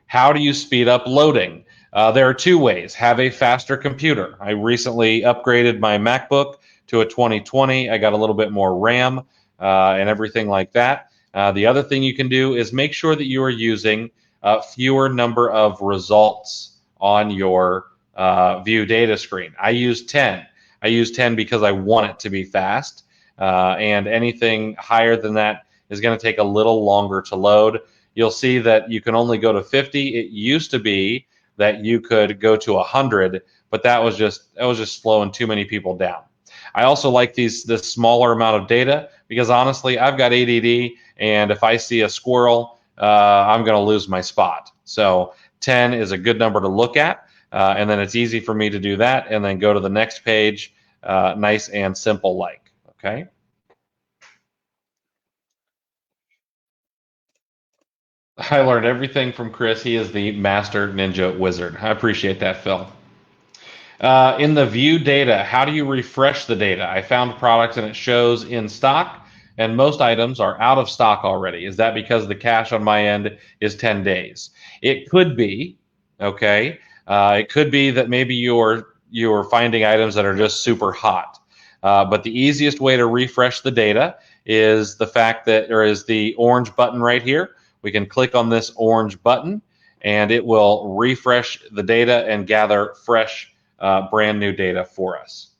How do you speed up loading? There are two ways. Have a faster computer. I recently upgraded my MacBook to a 2020. I got a little bit more RAM and everything like that. The other thing you can do is make sure that you are using fewer number of results on your view data screen. I use 10. I use 10 because I want it to be fast, and anything higher than that is going to take a little longer to load. You'll see that you can only go to 50. It used to be that you could go to 100, but that was just slowing too many people down. I also like this smaller amount of data because honestly, I've got ADD, and if I see a squirrel, I'm going to lose my spot. So 10 is a good number to look at, and then it's easy for me to do that, and then go to the next page, nice and simple like. Okay. I learned everything from Chris. He is the master ninja wizard. I appreciate that, Phil. In the view data, how do you refresh the data? I found products and it shows in stock, and most items are out of stock already. Is that because the cache on my end is 10 days? It could be, okay? It could be that maybe you're finding items that are just super hot. But the easiest way to refresh the data is the fact that there is the orange button right here. We can click on this orange button, and it will refresh the data and gather fresh brand new data for us.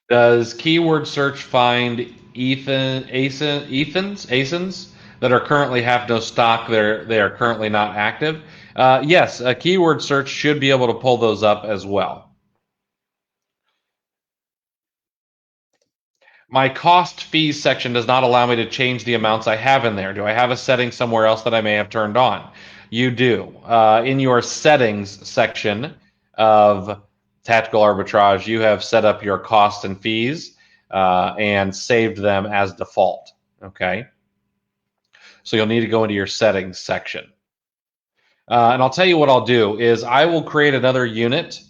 Does keyword search find ASINs that are currently have no stock? They are currently not active. Yes, a keyword search should be able to pull those up as well. My cost fees section does not allow me to change the amounts I have in there. Do I have a setting somewhere else that I may have turned on? You do. In your settings section of Tactical Arbitrage, you have set up your costs and fees and saved them as default. Okay. So you'll need to go into your settings section. And I'll tell you what I'll do is I will create another unit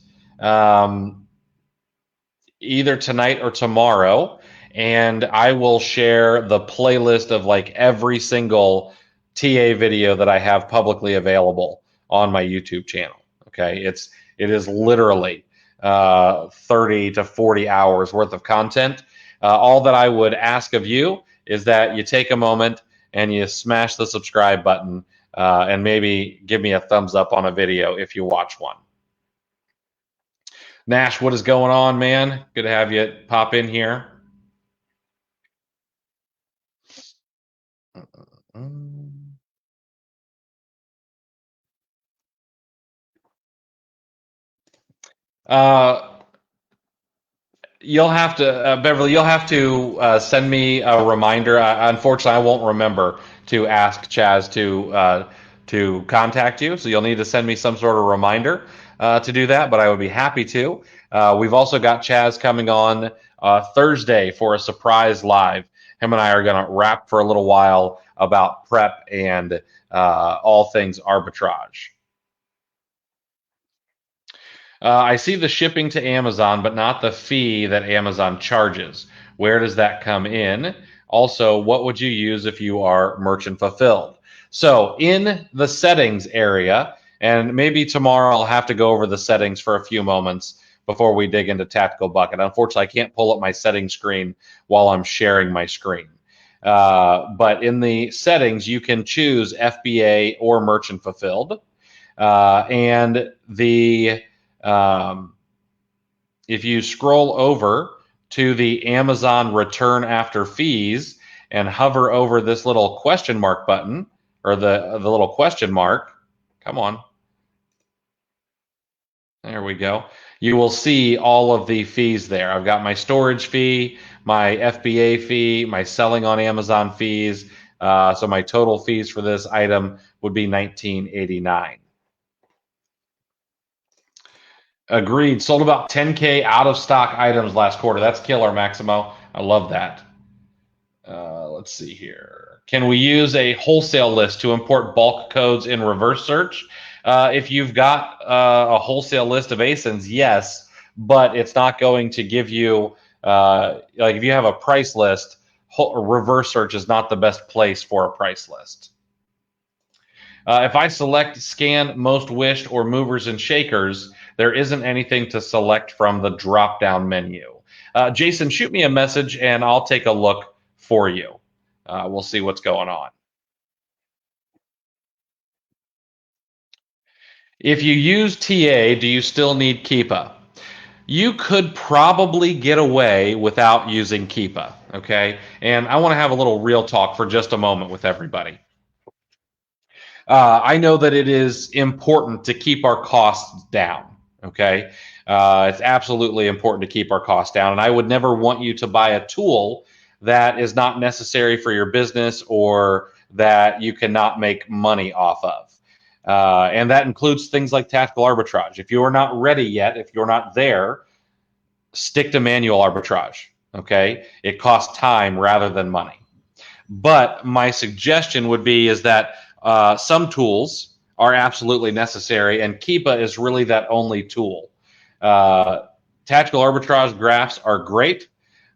either tonight or tomorrow, and I will share the playlist of like every single TA video that I have publicly available on my YouTube channel. Okay, it is literally 30 to 40 hours worth of content. All that I would ask of you is that you take a moment and you smash the subscribe button and maybe give me a thumbs up on a video if you watch one. Nash, what is going on, man? Good to have you pop in here. Uh, you'll have to, Beverly, you'll have to send me a reminder. Unfortunately, I won't remember to ask Chaz to contact you. So you'll need to send me some sort of reminder to do that, but I would be happy to. We've also got Chaz coming on Thursday for a surprise live. Him and I are going to rap for a little while about prep and all things arbitrage. I see the shipping to Amazon, but not the fee that Amazon charges. Where does that come in? Also, what would you use if you are merchant fulfilled? So in the settings area, and maybe tomorrow I'll have to go over the settings for a few moments before we dig into Tactical Bucket. Unfortunately, I can't pull up my settings screen while I'm sharing my screen. But in the settings, you can choose FBA or merchant fulfilled. And the if you scroll over to the Amazon return after fees and hover over this little question mark button, or the little question mark, come on. There we go. You will see all of the fees there. I've got my storage fee, my FBA fee, my selling on Amazon fees. So my total fees for this item would be $19.89. Agreed. Sold about 10K out of stock items last quarter. That's killer, Maximo. I love that. Let's see here. Can we use a wholesale list to import bulk codes in reverse search? If you've got a wholesale list of ASINs, yes, but it's not going to give you, like if you have a price list, reverse search is not the best place for a price list. If I select scan most wished or movers and shakers, there isn't anything to select from the drop down menu. Jason, shoot me a message and I'll take a look for you. We'll see what's going on. If you use TA, do you still need Keepa? You could probably get away without using Keepa, okay? And I want to have a little real talk for just a moment with everybody. I know that it is important to keep our costs down, okay? It's absolutely important to keep our costs down. And I would never want you to buy a tool that is not necessary for your business or that you cannot make money off of. And that includes things like tactical arbitrage. If you are not ready yet, if you're not there, stick to manual arbitrage. Okay, it costs time rather than money. But my suggestion would be is that some tools are absolutely necessary, and Keepa is really that only tool. Tactical arbitrage graphs are great,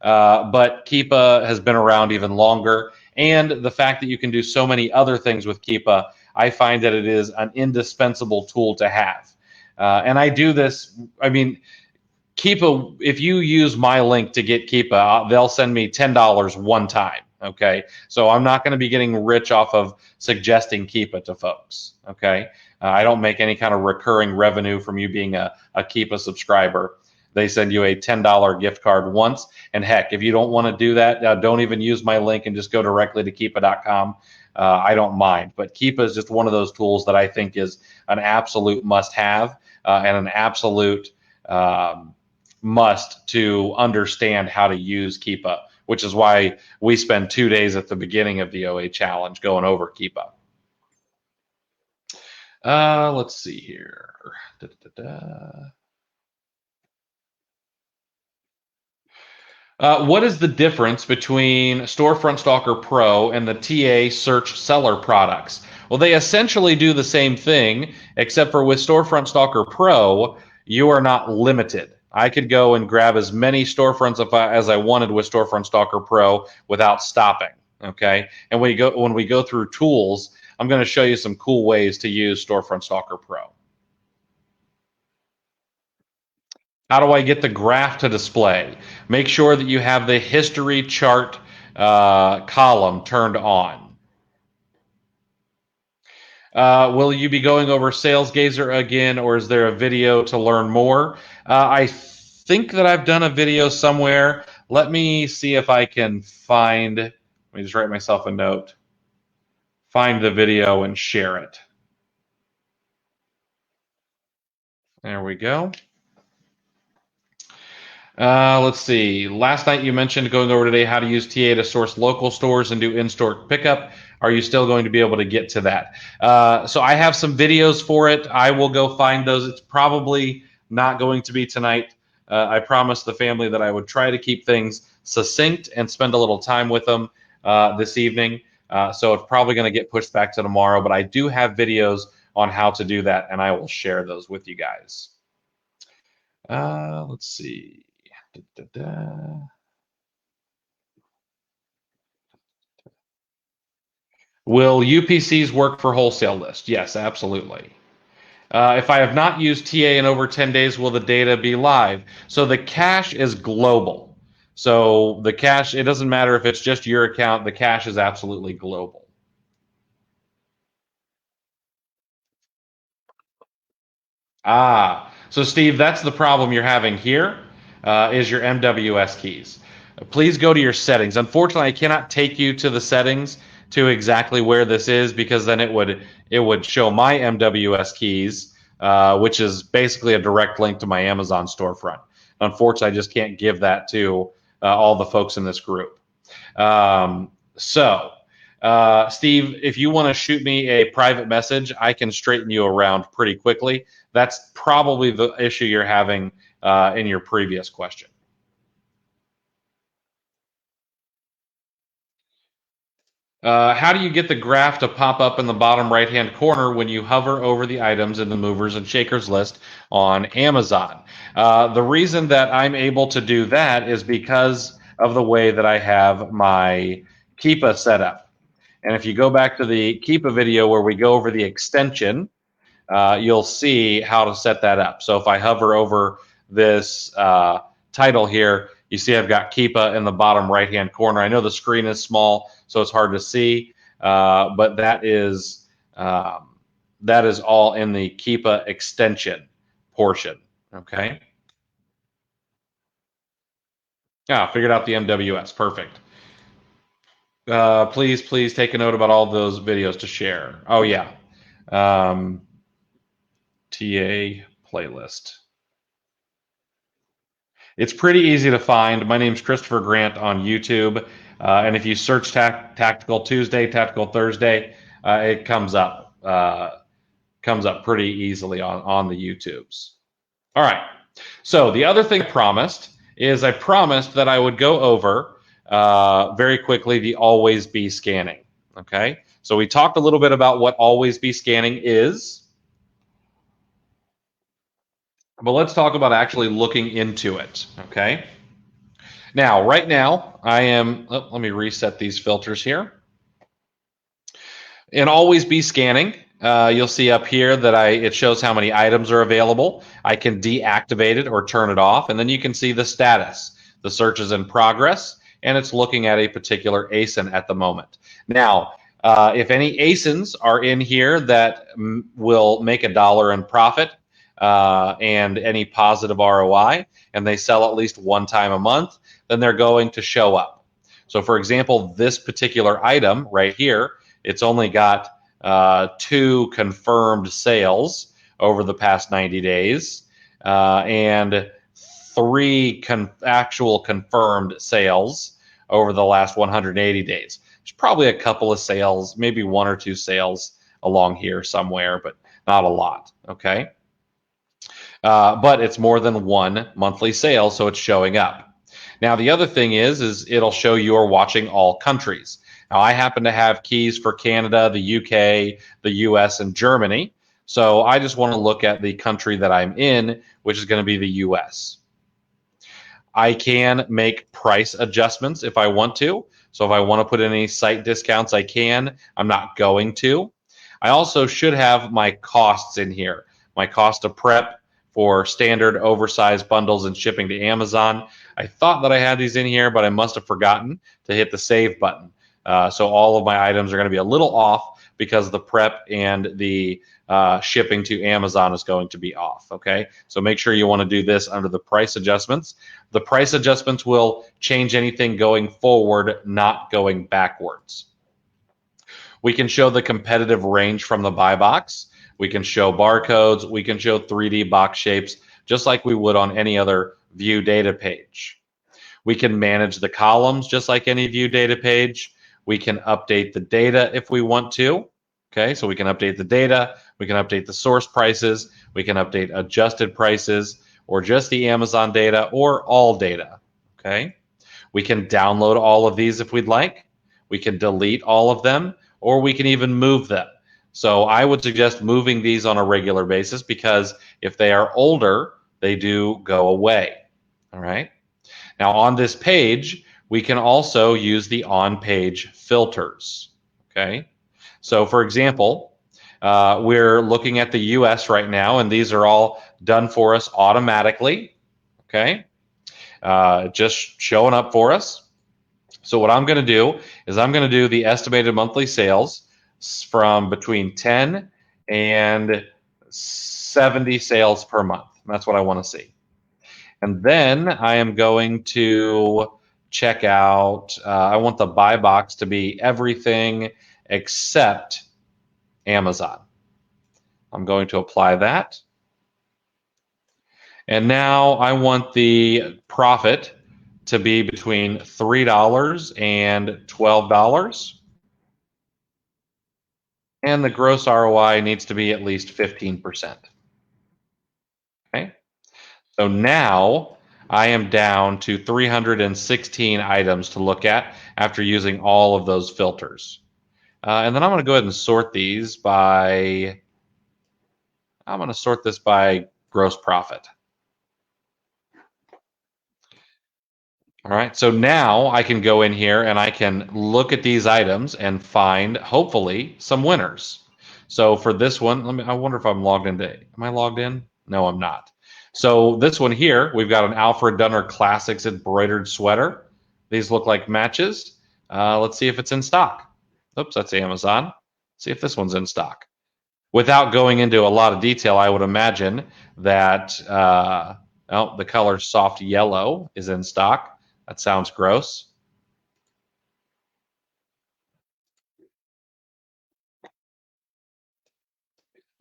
but Keepa has been around even longer. And the fact that you can do so many other things with Keepa, I find that it is an indispensable tool to have. And I do this, I mean, Keepa, if you use my link to get Keepa, they'll send me $10 one time. Okay. So I'm not going to be getting rich off of suggesting Keepa to folks. Okay. I don't make any kind of recurring revenue from you being a Keepa subscriber. They send you a $10 gift card once. And heck, if you don't want to do that, don't even use my link and just go directly to Keepa.com. I don't mind. But Keepa is just one of those tools that I think is an absolute must have and an absolute must to understand how to use Keepa, which is why we spend 2 days at the beginning of the OA challenge going over Keepa. Let's see here. What is the difference between Storefront Stalker Pro and the TA Search Seller products? Well, they essentially do the same thing, except for with Storefront Stalker Pro, you are not limited. I could go and grab as many storefronts as I wanted with Storefront Stalker Pro without stopping. Okay, and when we go through tools, I'm going to show you some cool ways to use Storefront Stalker Pro. How do I get the graph to display? Make sure that you have the history chart column turned on. Will you be going over SalesGazer again, or is there a video to learn more? I think that I've done a video somewhere. Let me see if I can find, let me just write myself a note, find the video and share it. There we go. Let's see. Last night you mentioned going over today how to use TA to source local stores and do in-store pickup. Are you still going to be able to get to that? So I have some videos for it. I will go find those. It's probably not going to be tonight. I promised the family that I would try to keep things succinct and spend a little time with them this evening. So it's probably going to get pushed back to tomorrow, but I do have videos on how to do that, and I will share those with you guys. Let's see. Will UPCs work for wholesale list? Yes, absolutely. If I have not used TA in over 10 days, will the data be live? So the cache is global. So the cache, it doesn't matter if it's just your account, the cache is absolutely global. So Steve, that's the problem you're having here, is your MWS keys. Please go to your settings. Unfortunately, I cannot take you to the settings to exactly where this is, because then it would show my MWS keys, which is basically a direct link to my Amazon storefront. Unfortunately, I just can't give that to all the folks in this group. Steve, if you want to shoot me a private message, I can straighten you around pretty quickly. That's probably the issue you're having in your previous question. How do you get the graph to pop up in the bottom right-hand corner when you hover over the items in the movers and shakers list on Amazon? The reason that I'm able to do that is because of the way that I have my Keepa set up. And if you go back to the Keepa video where we go over the extension, you'll see how to set that up. So if I hover over this title here, you see I've got Keepa in the bottom right-hand corner. I know the screen is small, so it's hard to see, but that is all in the Keepa extension portion. Okay. Figured out the MWS. Perfect. Please take a note about all those videos to share. Oh yeah. TA playlist. It's pretty easy to find. My name's Christopher Grant on YouTube, and if you search Tactical Tuesday, Tactical Thursday, it comes up pretty easily on the YouTubes. All right. So the other thing I promised that I would go over very quickly the always be scanning. Okay. So we talked a little bit about what always be scanning is. But let's talk about actually looking into it, okay? Now, right now, let me reset these filters here. In always be scanning, you'll see up here that it shows how many items are available. I can deactivate it or turn it off, and then you can see the status. The search is in progress, and it's looking at a particular ASIN at the moment. Now, if any ASINs are in here that will make $1 in profit, and any positive ROI, and they sell at least one time a month, then they're going to show up. So for example, this particular item right here, it's only got 2 confirmed sales over the past 90 days, and 3 actual confirmed sales over the last 180 days. There's probably a couple of sales, maybe 1 or 2 sales along here somewhere, but not a lot, okay? But it's more than 1 monthly sale, so it's showing up. Now, the other thing is it'll show you are watching all countries. Now, I happen to have keys for Canada, the UK, the US, and Germany. So I just want to look at the country that I'm in, which is going to be the US. I can make price adjustments if I want to. So if I want to put in any site discounts, I can. I'm not going to. I also should have my costs in here. My cost of prep for standard oversized bundles and shipping to Amazon. I thought that I had these in here, but I must have forgotten to hit the save button. So all of my items are going to be a little off because the prep and the shipping to Amazon is going to be off, okay? So make sure you want to do this under the price adjustments. The price adjustments will change anything going forward, not going backwards. We can show the competitive range from the buy box. We can show barcodes. We can show 3D box shapes, just like we would on any other view data page. We can manage the columns just like any view data page. We can update the data if we want to. Okay, so we can update the data. We can update the source prices. We can update adjusted prices or just the Amazon data or all data. Okay, we can download all of these if we'd like. We can delete all of them, or we can even move them. So I would suggest moving these on a regular basis because if they are older, they do go away. All right. Now on this page, we can also use the on-page filters. Okay. So for example, we're looking at the US right now, and these are all done for us automatically. Okay. Just showing up for us. So what I'm going to do is I'm going to do the estimated monthly sales from between 10 and 70 sales per month. That's what I want to see. And then I am going to check out, I want the buy box to be everything except Amazon. I'm going to apply that. And now I want the profit to be between $3 and $12. And the gross ROI needs to be at least 15%. Okay. So now I am down to 316 items to look at after using all of those filters. And then I'm going to go ahead and sort these by, I'm going to sort this by gross profit. All right, so now I can go in here and I can look at these items and find, hopefully, some winners. So for this one, I wonder if I'm logged into, am I logged in? No, I'm not. So this one here, we've got an Alfred Dunner Classics embroidered sweater. These look like matches. Let's see if it's in stock. Oops, that's Amazon. See if this one's in stock. Without going into a lot of detail, I would imagine that, oh, the color soft yellow is in stock. That sounds gross.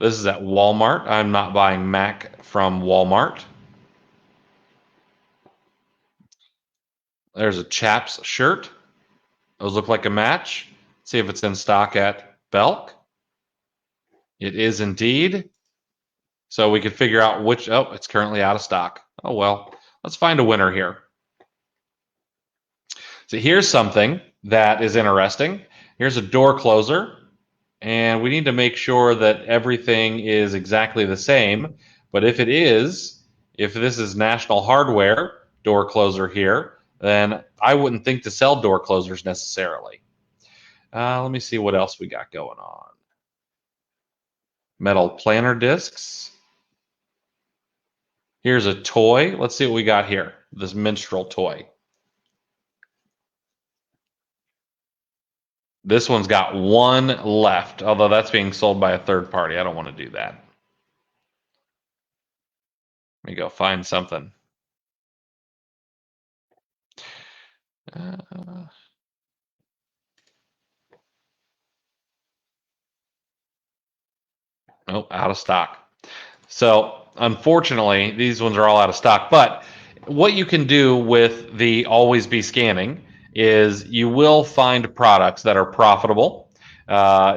This is at Walmart. I'm not buying Mac from Walmart. There's a Chaps shirt. Those look like a match. See if it's in stock at Belk. It is indeed. So we could figure out which, oh, it's currently out of stock. Oh, well, let's find a winner here. So here's something that is interesting. Here's a door closer. And we need to make sure that everything is exactly the same. But if it is, if this is National Hardware door closer here, then I wouldn't think to sell door closers necessarily. Let me see what else we got going on. Metal planter discs. Here's a toy. Let's see what we got here. This minstrel toy. This one's got one left, although that's being sold by a third party. I don't want to do that. Let me go find something. Oh, out of stock. So unfortunately, these ones are all out of stock. But what you can do with the Always Be Scanning is you will find products that are profitable.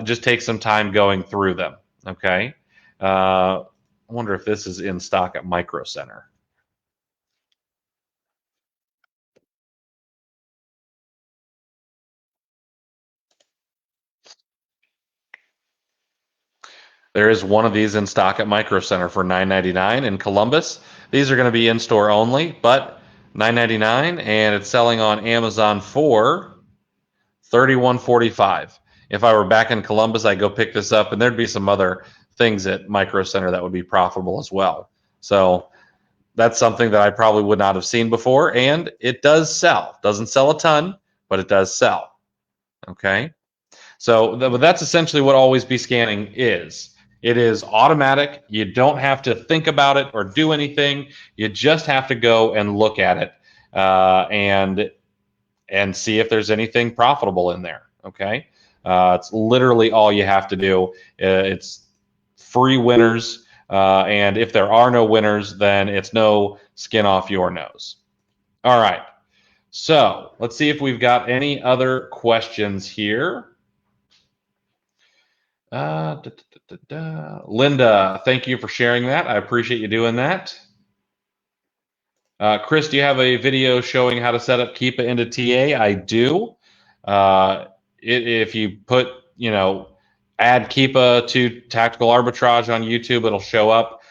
Just take some time going through them. Okay. I wonder if this is in stock at Micro Center. There is one of these in stock at Micro Center for $9.99 in Columbus. These are going to be in store only, but $9.99, and it's selling on Amazon for $31.45. If I were back in Columbus, I'd go pick this up, and there'd be some other things at Micro Center that would be profitable as well. So that's something that I probably would not have seen before, and it does sell. Doesn't sell a ton, but it does sell. Okay, so that's essentially what Always Be Scanning is. It is automatic. You don't have to think about it or do anything. You just have to go and look at it and see if there's anything profitable in there. Okay, it's literally all you have to do. It's free winners, and if there are no winners, then it's no skin off your nose. All right. So let's see if we've got any other questions here. Linda, thank you for sharing that. I appreciate you doing that. Chris, do you have a video showing how to set up Keepa into TA? I do. If you put, add Keepa to Tactical Arbitrage on YouTube, it'll show up.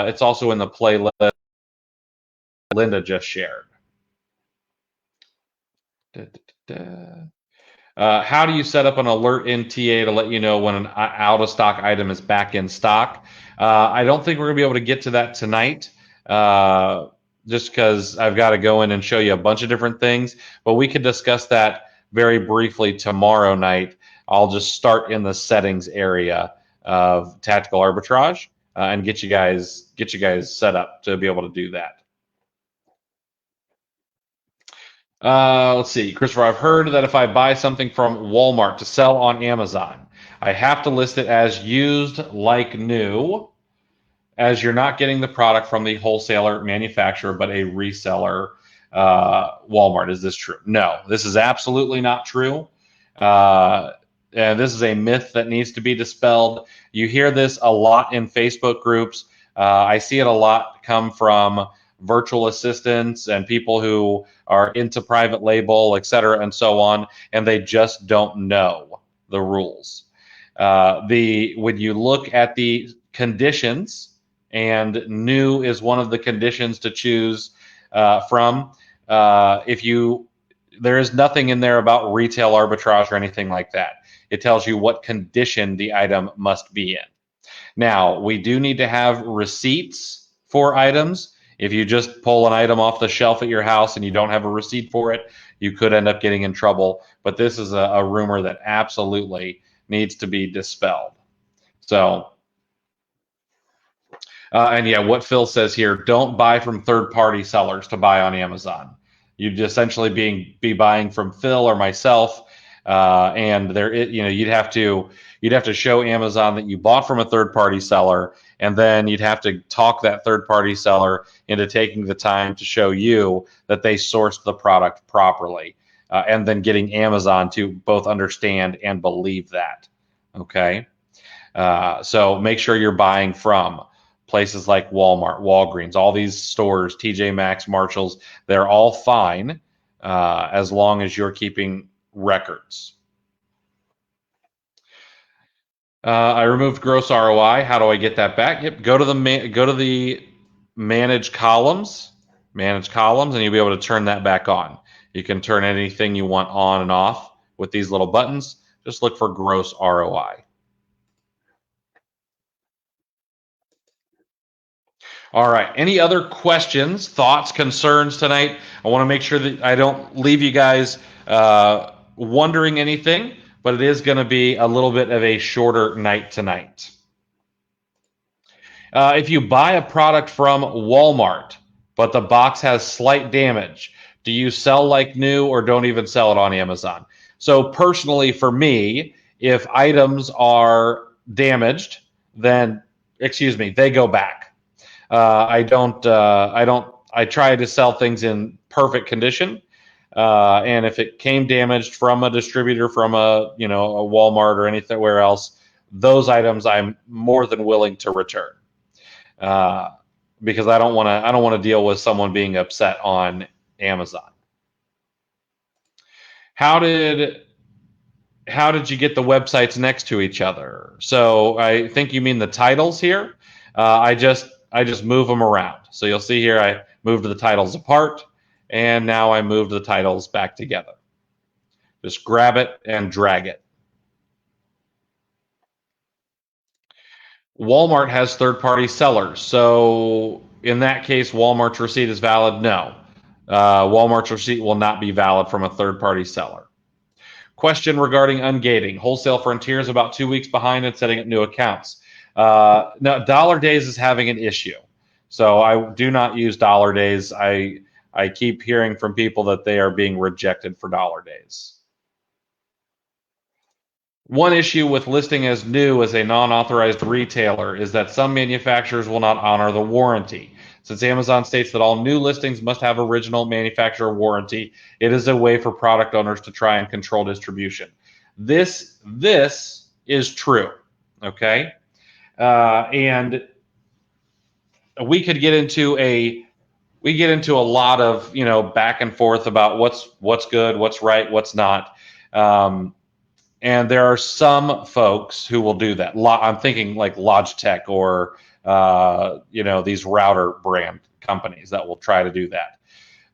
It's also in the playlist Linda just shared. How do you set up an alert in TA to let you know when an out of stock item is back in stock? I don't think we're going to be able to get to that tonight, just because I've got to go in and show you a bunch of different things. But we could discuss that very briefly tomorrow night. I'll just start in the settings area of Tactical Arbitrage and get you guys set up to be able to do that. Let's see, Christopher, I've heard that if I buy something from Walmart to sell on Amazon, I have to list it as used like new, as you're not getting the product from the wholesaler manufacturer, but a reseller Walmart. Is this true? No, this is absolutely not true. And this is a myth that needs to be dispelled. You hear this a lot in Facebook groups. I see it a lot come from virtual assistants and people who are into private label, et cetera, and so on, and they just don't know the rules. When you look at the conditions, and new is one of the conditions to choose from, there is nothing in there about retail arbitrage or anything like that. It tells you what condition the item must be in. Now, we do need to have receipts for items. If you just pull an item off the shelf at your house and you don't have a receipt for it, you could end up getting in trouble. But this is a rumor that absolutely needs to be dispelled. So, and yeah, what Phil says here, don't buy from third-party sellers to buy on Amazon. You'd essentially be buying from Phil or myself, and you'd have to show Amazon that you bought from a third-party seller, and then you'd have to talk that third-party seller into taking the time to show you that they sourced the product properly, and then getting Amazon to both understand and believe that. Okay, so make sure you're buying from places like Walmart, Walgreens, all these stores, TJ Maxx, Marshalls, they're all fine as long as you're keeping records. I removed gross ROI. How do I get that back? Yep, go to the manage columns, and you'll be able to turn that back on. You can turn anything you want on and off with these little buttons. Just look for gross ROI. All right. Any other questions, thoughts, concerns tonight? I want to make sure that I don't leave you guys wondering anything, but it is going to be a little bit of a shorter night tonight. If you buy a product from Walmart, but the box has slight damage, do you sell like new or don't even sell it on Amazon? So personally, for me, if items are damaged, then, they go back. I try to sell things in perfect condition. And if it came damaged from a distributor, from a Walmart or anywhere else, those items I'm more than willing to return. Because I don't want to deal with someone being upset on Amazon. How did you get the websites next to each other? So I think you mean the titles here. I just move them around. So you'll see here I moved the titles apart, and now I moved the titles back together. Just grab it and drag it. Walmart has third-party sellers. So in that case, Walmart's receipt is valid? No. Walmart's receipt will not be valid from a third-party seller. Question regarding ungating. Wholesale Frontier is about 2 weeks behind in setting up new accounts. No, Dollar Days is having an issue. So I do not use Dollar Days. I keep hearing from people that they are being rejected for Dollar Days. One issue with listing as new as a non-authorized retailer is that some manufacturers will not honor the warranty. Since Amazon states that all new listings must have original manufacturer warranty, it is a way for product owners to try and control distribution. This is true, okay? And we could get into a lot of back and forth about what's good, what's right, what's not. And there are some folks who will do that. I'm thinking like Logitech or these router brand companies that will try to do that.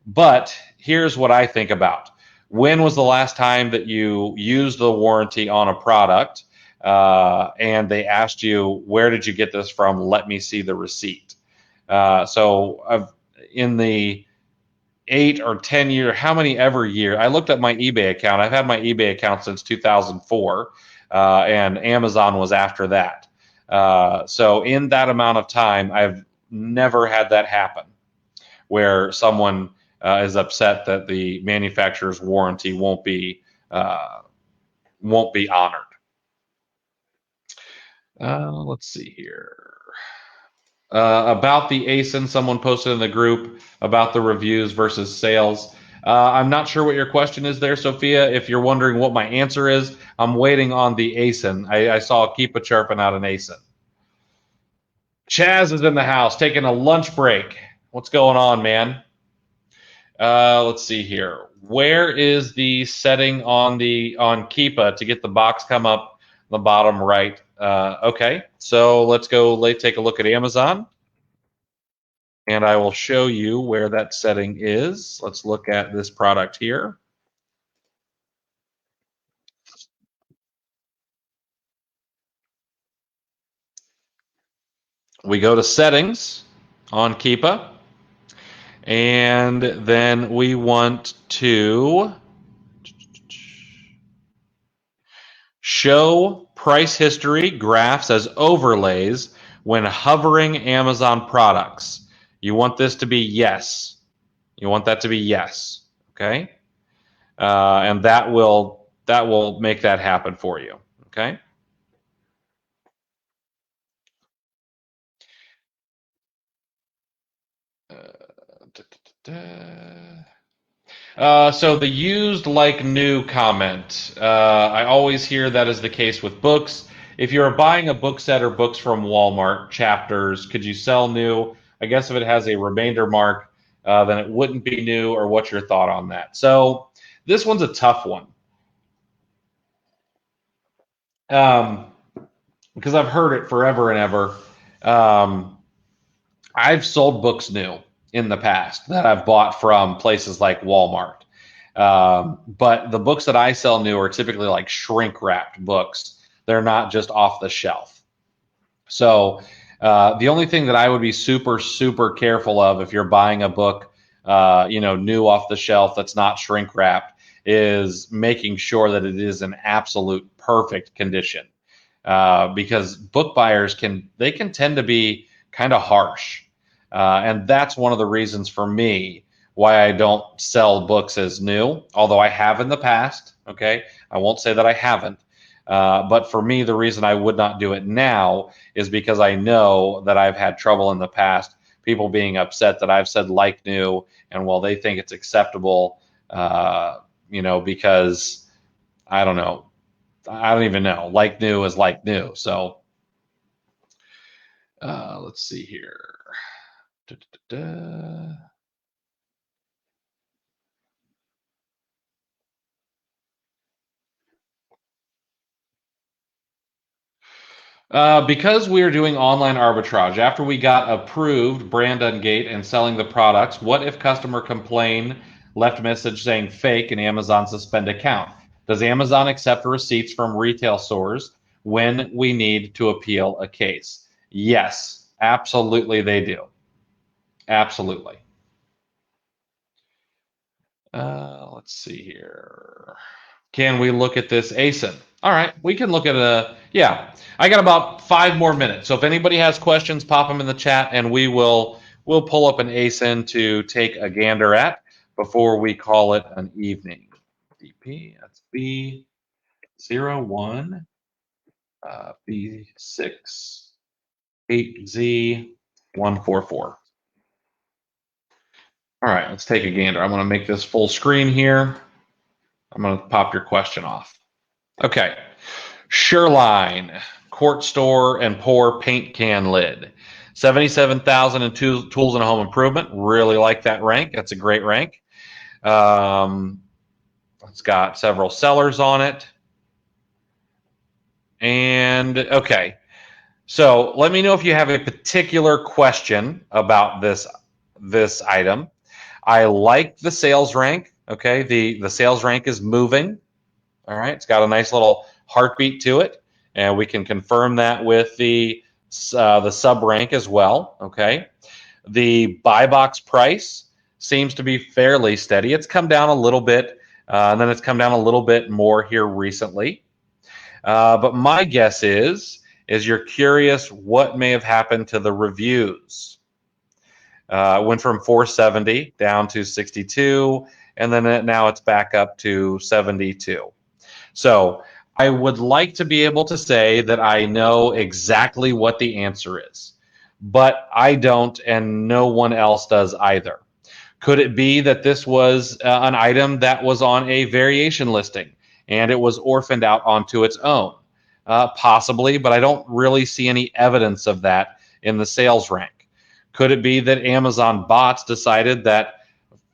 But here's what I think about. When was the last time that you used the warranty on a product and they asked you, where did you get this from? Let me see the receipt. So in the 8 or 10 year, how many ever year, I looked at my eBay account. I've had my eBay account since 2004, and Amazon was after that. So in that amount of time, I've never had that happen, where someone is upset that the manufacturer's warranty won't be honored. Let's see here. About the ASIN, someone posted in the group about the reviews versus sales. I'm not sure what your question is there, Sophia. If you're wondering what my answer is, I'm waiting on the ASIN. I saw Keep a chirping out an ASIN. Chaz is in the house taking a lunch break. What's going on, man? Let's see here. Where is the setting on Keepa to get the box come up the bottom right? Okay, so let's go take a look at Amazon. And I will show you where that setting is. Let's look at this product here. We go to settings on Keepa, and then we want to show price history graphs as overlays when hovering Amazon products. You want this to be yes. You want that to be yes. Okay, and that will make that happen for you. Okay. So the used like new comment. I always hear that is the case with books. If you're buying a book set or books from Walmart, chapters, could you sell new? I guess if it has a remainder mark, then it wouldn't be new, or what's your thought on that? So this one's a tough one. Because I've heard it forever and ever. I've sold books new in the past that I've bought from places like Walmart. But the books that I sell new are typically like shrink wrapped books. They're not just off the shelf. So the only thing that I would be super, super careful of if you're buying a book, new off the shelf that's not shrink wrapped, is making sure that it is in absolute perfect condition. Because book buyers can tend to be kind of harsh. And that's one of the reasons for me why I don't sell books as new, although I have in the past. Okay, I won't say that I haven't. But for me, the reason I would not do it now is because I know that I've had trouble in the past, people being upset that I've said like new, and well, they think it's acceptable, because I don't know. I don't even know. Like new is like new. So let's see here. Da, da, da, da. Because we are doing online arbitrage, after we got approved brand ungate and selling the products, what if customer complain, left message saying fake, and Amazon suspend account? Does Amazon accept receipts from retail stores when we need to appeal a case? Yes, absolutely they do. Absolutely. Let's see here. Can we look at this ASIN? All right, we can look at yeah. I got about 5 more minutes. So if anybody has questions, pop them in the chat, and we'll pull up an ASIN to take a gander at before we call it an evening. DP, that's B01, B6, 8Z144. All right, let's take a gander. I'm going to make this full screen here. I'm going to pop your question off. Okay. Sureline, quart store and pour paint can lid. 77,000 in tools and home improvement. Really like that rank. That's a great rank. It's got several sellers on it. And okay. So let me know if you have a particular question about this item. I like the sales rank. Okay, the sales rank is moving. All right, it's got a nice little heartbeat to it, and we can confirm that with the sub rank as well. Okay, the buy box price seems to be fairly steady. It's come down a little bit, and then it's come down a little bit more here recently. But my guess is you're curious what may have happened to the reviews. It went from 470 down to 62, and then now it's back up to 72. So I would like to be able to say that I know exactly what the answer is, but I don't, and no one else does either. Could it be that this was an item that was on a variation listing and it was orphaned out onto its own? Possibly, but I don't really see any evidence of that in the sales rank. Could it be that Amazon bots decided that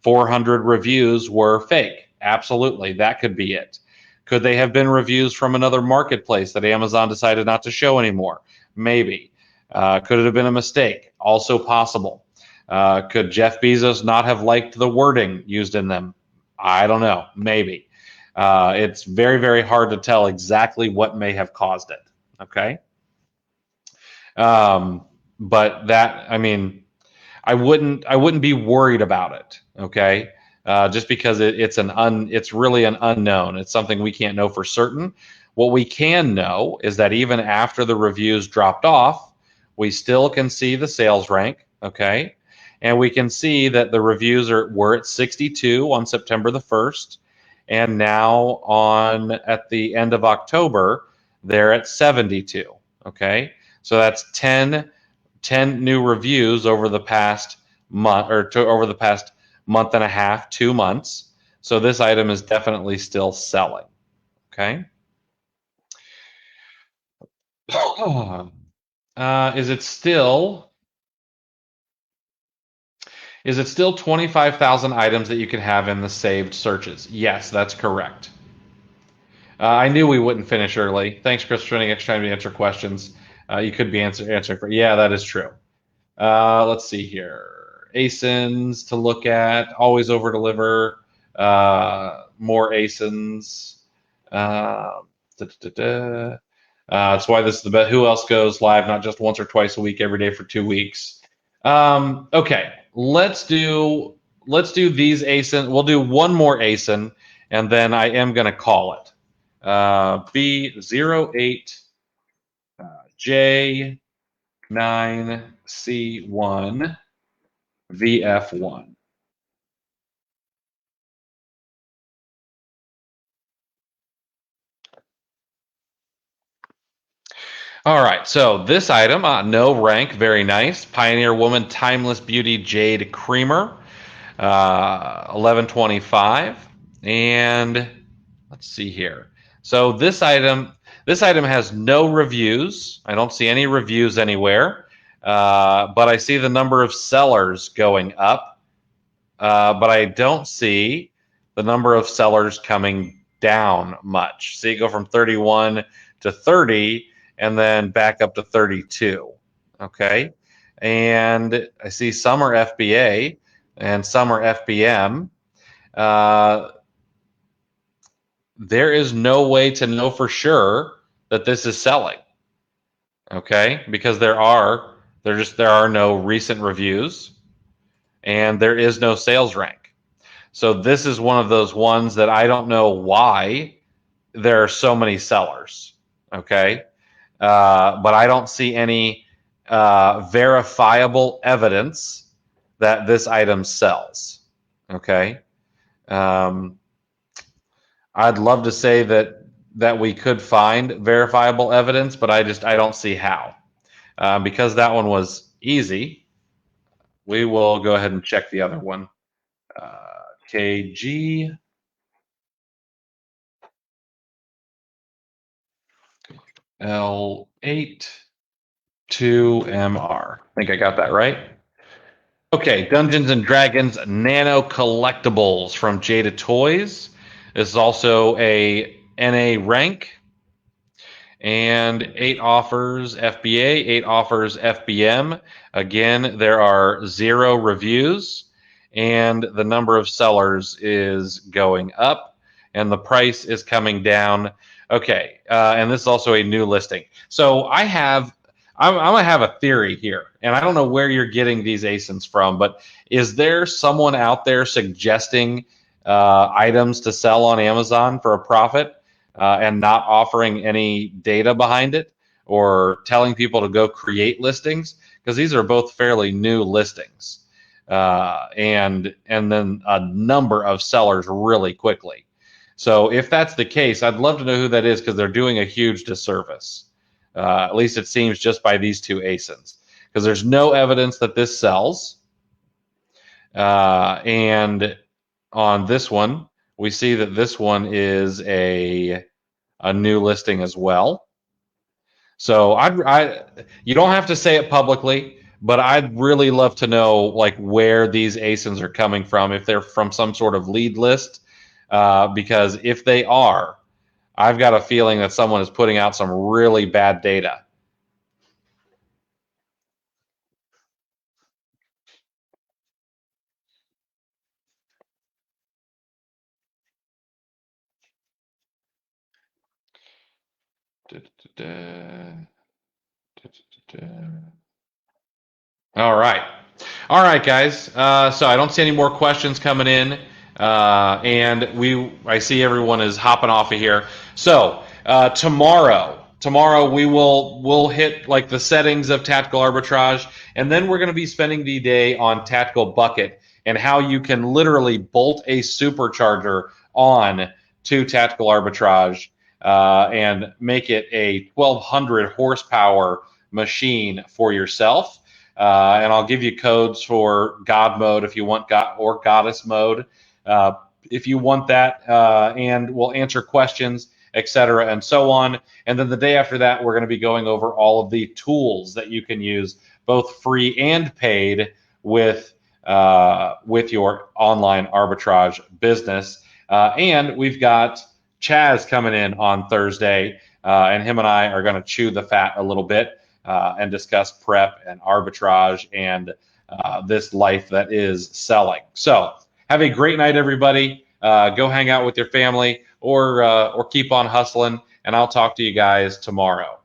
400 reviews were fake? Absolutely, that could be it. Could they have been reviews from another marketplace that Amazon decided not to show anymore? Maybe. Could it have been a mistake? Also possible. Could Jeff Bezos not have liked the wording used in them? I don't know. Maybe. It's very, very hard to tell exactly what may have caused it. Okay. But that, I mean, I wouldn't be worried about it. Okay. Just because it's really an unknown. It's something we can't know for certain. What we can know is that even after the reviews dropped off, we still can see the sales rank. Okay. And we can see that the reviews were at 62 on September the 1st. And now at the end of October, they're at 72. Okay. So that's 10 new reviews over the past over the past month and a half, 2 months. So this item is definitely still selling. Okay. Is it still 25,000 items that you can have in the saved searches? Yes, that's correct. I knew we wouldn't finish early. Thanks, Chris, for spending extra time to answer questions. You could be answering for. Yeah, that is true. Let's see here. ASINs to look at. Always over deliver. More ASINs. That's why this is the best. Who else goes live not just once or twice a week, every day for 2 weeks? Okay, let's do these ASIN. We'll do one more ASIN, and then I am going to call it. B08 J9C1 VF1. All right, so this item, no rank, very nice. Pioneer Woman Timeless Beauty Jade Creamer, 1125. And let's see here. So this item has no reviews. I don't see any reviews anywhere, but I see the number of sellers going up. But I don't see the number of sellers coming down much. See, go from 31 to 30 and then back up to 32. Okay. And I see some are FBA and some are FBM. There is no way to know for sure that this is selling. Okay. Because there are no recent reviews and there is no sales rank. So this is one of those ones that I don't know why there are so many sellers. Okay. But I don't see any verifiable evidence that this item sells. Okay. I'd love to say that we could find verifiable evidence, but I don't see how. Because that one was easy, we will go ahead and check the other one. KG L8 2MR. I think I got that right. Okay, Dungeons and Dragons Nano Collectibles from Jada Toys. This is also a NA rank. And 8 offers FBA, 8 offers FBM. Again, there are 0 reviews, and the number of sellers is going up, and the price is coming down. Okay, and this is also a new listing. So I'm gonna have a theory here, and I don't know where you're getting these ASINs from, but is there someone out there suggesting items to sell on Amazon for a profit? And not offering any data behind it or telling people to go create listings, because these are both fairly new listings, and then a number of sellers really quickly. So if that's the case, I'd love to know who that is, because they're doing a huge disservice. At least it seems, just by these two ASINs, because there's no evidence that this sells. And on this one, we see that this one is a new listing as well. So you don't have to say it publicly, but I'd really love to know like where these ASINs are coming from, if they're from some sort of lead list, because if they are, I've got a feeling that someone is putting out some really bad data. All right. All right, guys. So I don't see any more questions coming in. And I see everyone is hopping off of here. So tomorrow we'll hit like the settings of tactical arbitrage, and then we're going to be spending the day on tactical bucket and how you can literally bolt a supercharger on to tactical arbitrage and make it a 1200 horsepower machine for yourself. And I'll give you codes for God mode if you want God or Goddess mode if you want that, and we'll answer questions, etc., and so on. And then the day after that, we're going to be going over all of the tools that you can use, both free and paid, with your online arbitrage business. And we've got Chaz coming in on Thursday, and him and I are going to chew the fat a little bit and discuss prep and arbitrage and this life that is selling. So have a great night, everybody. Go hang out with your family or keep on hustling, and I'll talk to you guys tomorrow.